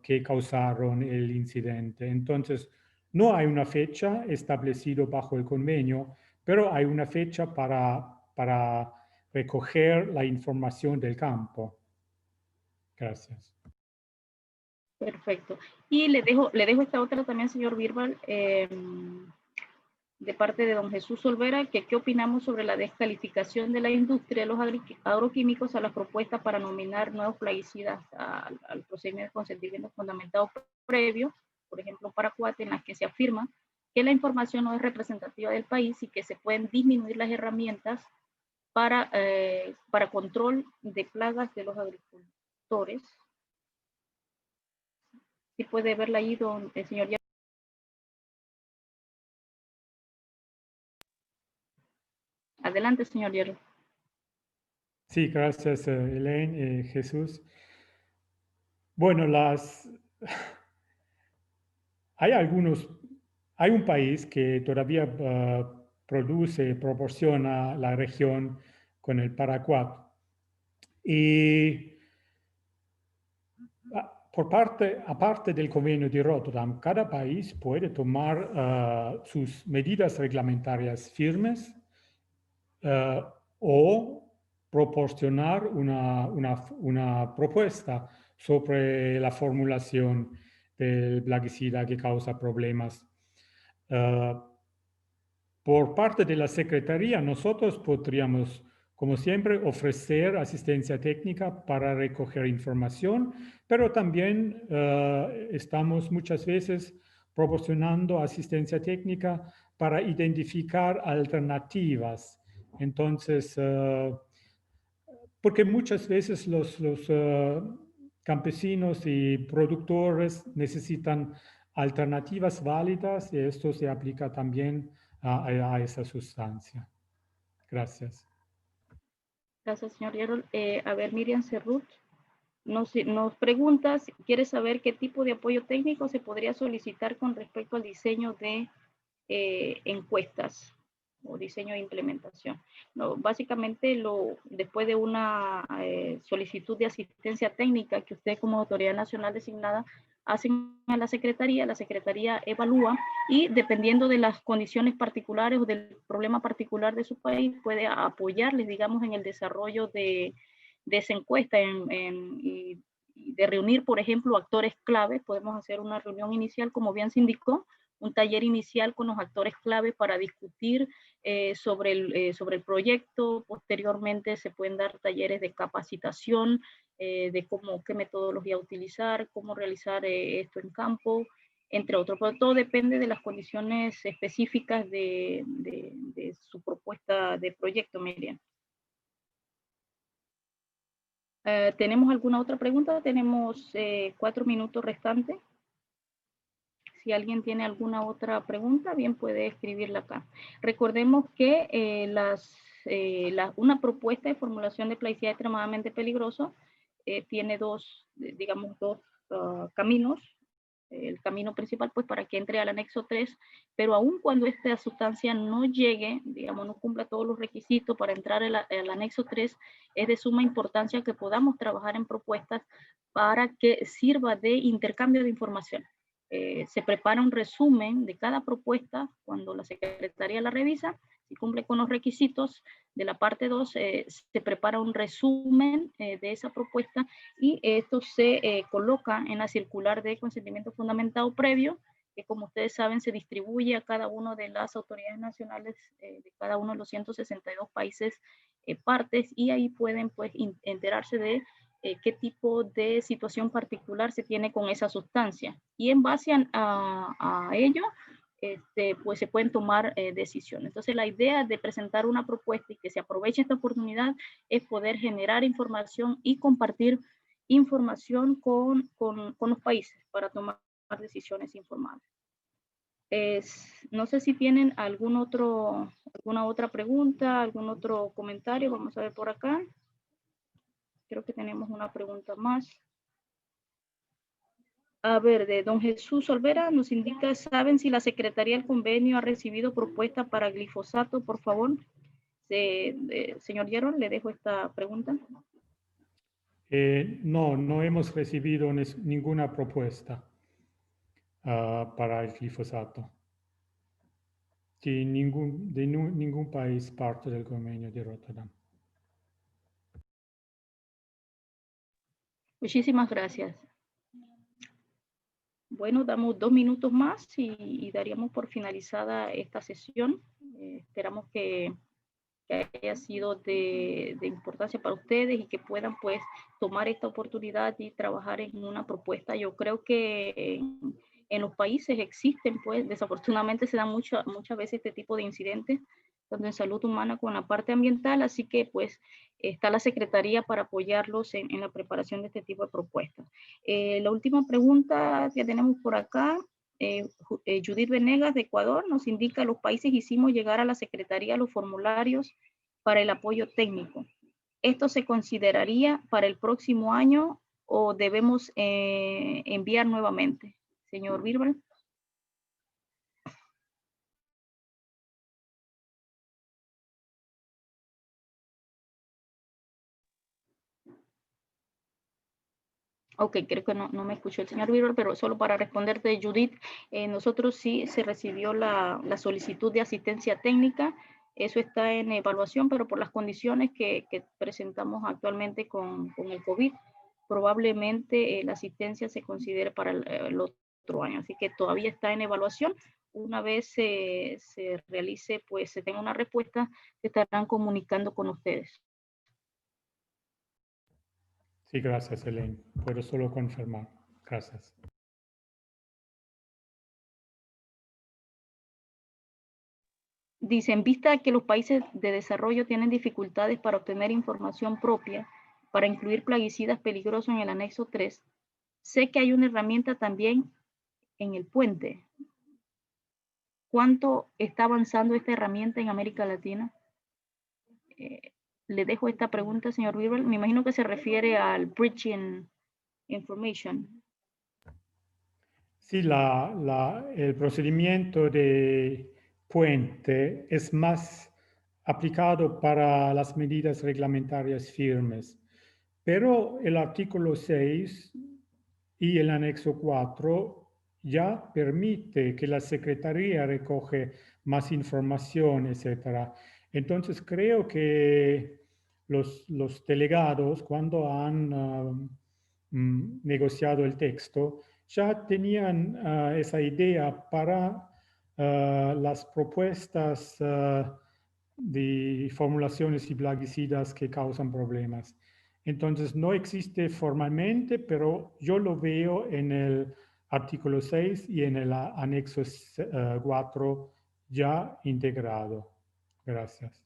que causaron el incidente. Entonces, no hay una fecha establecida bajo el convenio, pero hay una fecha para recoger la información del campo. Gracias. Perfecto. Y le dejo esta otra también, señor Birbal, de parte de don Jesús Olvera, que qué opinamos sobre la descalificación de la industria de los agroquímicos a la propuesta para nominar nuevos plaguicidas al procedimiento de consentimiento fundamentado previo, por ejemplo, Paracuat, en las que se afirma que la información no es representativa del país y que se pueden disminuir las herramientas para control de plagas de los agricultores. Si puede verla ahí, el señor. Adelante, señor Hierro. Sí, gracias, Elaine, Jesús. Bueno, hay un país que todavía proporciona la región con el Paraguay. Y aparte del convenio de Rotterdam, cada país puede tomar sus medidas reglamentarias firmes o proporcionar una propuesta sobre la formulación del plaguicida que causa problemas. Por parte de la Secretaría, nosotros podríamos, como siempre, ofrecer asistencia técnica para recoger información, pero también estamos muchas veces proporcionando asistencia técnica para identificar alternativas. Entonces, porque muchas veces los campesinos y productores necesitan alternativas válidas y esto se aplica también a esa sustancia. Gracias. Gracias, señor Hierro. Miriam Cerrut nos pregunta, quiere saber qué tipo de apoyo técnico se podría solicitar con respecto al diseño de encuestas o diseño de implementación. No, básicamente, después de una solicitud de asistencia técnica que usted como autoridad nacional designada hacen a la Secretaría evalúa y dependiendo de las condiciones particulares o del problema particular de su país, puede apoyarles, digamos, en el desarrollo de esa encuesta y de reunir, por ejemplo, actores claves. Podemos hacer una reunión inicial, como bien se indicó, un taller inicial con los actores clave para discutir sobre el proyecto. Posteriormente se pueden dar talleres de capacitación, de qué metodología utilizar, cómo realizar esto en campo, entre otros. Pero todo depende de las condiciones específicas de su propuesta de proyecto, Miriam. ¿Tenemos alguna otra pregunta? Tenemos 4 minutos restantes. Si alguien tiene alguna otra pregunta, bien puede escribirla acá. Recordemos que una propuesta de formulación de plaguicida extremadamente peligroso tiene dos caminos. El camino principal, pues, para que entre al anexo 3, pero aun cuando esta sustancia no llegue, digamos, no cumpla todos los requisitos para entrar al anexo 3, es de suma importancia que podamos trabajar en propuestas para que sirva de intercambio de información. Se prepara un resumen de cada propuesta cuando la Secretaría la revisa. Si cumple con los requisitos de la parte 2, se prepara un resumen de esa propuesta y esto se coloca en la circular de consentimiento fundamentado previo, que como ustedes saben se distribuye a cada una de las autoridades nacionales de cada uno de los 162 países partes, y ahí pueden, pues, enterarse de qué tipo de situación particular se tiene con esa sustancia. Y en base a ello, pues se pueden tomar decisiones. Entonces la idea de presentar una propuesta y que se aproveche esta oportunidad es poder generar información y compartir información con los países para tomar decisiones informadas. No sé si tienen alguna otra pregunta, algún otro comentario. Vamos a ver por acá. Creo que tenemos una pregunta más. A ver, de don Jesús Olvera nos indica, ¿saben si la Secretaría del Convenio ha recibido propuesta para glifosato? Por favor, señor Yaron, le dejo esta pregunta. No hemos recibido ninguna propuesta para el glifosato. De ningún país parte del convenio de Rotterdam. Muchísimas gracias. Bueno, damos 2 minutos más y daríamos por finalizada esta sesión. Esperamos que haya sido de importancia para ustedes y que puedan, pues, tomar esta oportunidad y trabajar en una propuesta. Yo creo que en los países existen, pues, desafortunadamente se dan muchas veces este tipo de incidentes, tanto en salud humana como en la parte ambiental, así que, pues, está la Secretaría para apoyarlos en la preparación de este tipo de propuestas. La última pregunta que tenemos por acá, Judith Venegas de Ecuador nos indica: los países hicimos llegar a la Secretaría los formularios para el apoyo técnico. ¿Esto se consideraría para el próximo año o debemos enviar nuevamente? Señor Birber. Ok, creo que no me escuchó el señor Birber, pero solo para responderte, Judith, nosotros sí se recibió la solicitud de asistencia técnica. Eso está en evaluación, pero por las condiciones que presentamos actualmente con el COVID, probablemente la asistencia se considere para el otro año. Así que todavía está en evaluación. Una vez se realice, pues se tenga una respuesta, se estarán comunicando con ustedes. Sí, gracias, Elaine. Puedo solo confirmar. Gracias. Dice, en vista de que los países de desarrollo tienen dificultades para obtener información propia para incluir plaguicidas peligrosos en el anexo 3, sé que hay una herramienta también en el puente. ¿Cuánto está avanzando esta herramienta en América Latina? Le dejo esta pregunta, señor Birber. Me imagino que se refiere al Bridging Information. Sí, el procedimiento de puente es más aplicado para las medidas reglamentarias firmes, pero el artículo 6 y el anexo 4 ya permite que la Secretaría recoge más información, etc. Entonces creo que los delegados, cuando han negociado el texto, ya tenían esa idea para las propuestas de formulaciones y plaguicidas que causan problemas. Entonces, no existe formalmente, pero yo lo veo en el artículo 6 y en el anexo 4 ya integrado. Gracias.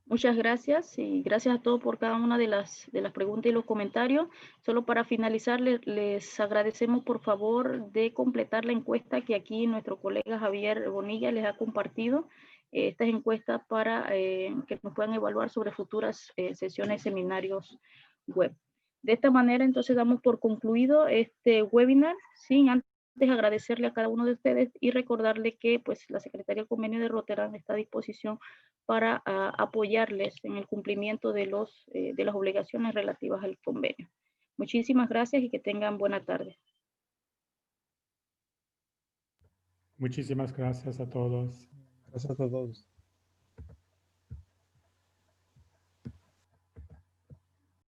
Muchas gracias y gracias a todos por cada una de las preguntas y los comentarios. Solo para finalizar, les agradecemos por favor de completar la encuesta que aquí nuestro colega Javier Bonilla les ha compartido. Estas encuestas para que nos puedan evaluar sobre futuras sesiones, seminarios web. De esta manera, entonces, damos por concluido este webinar, sin antes agradecerle a cada uno de ustedes y recordarle que pues, la Secretaría del Convenio de Rotterdam está a disposición para apoyarles en el cumplimiento de las obligaciones relativas al convenio. Muchísimas gracias y que tengan buena tarde. Muchísimas gracias a todos. Gracias a todos.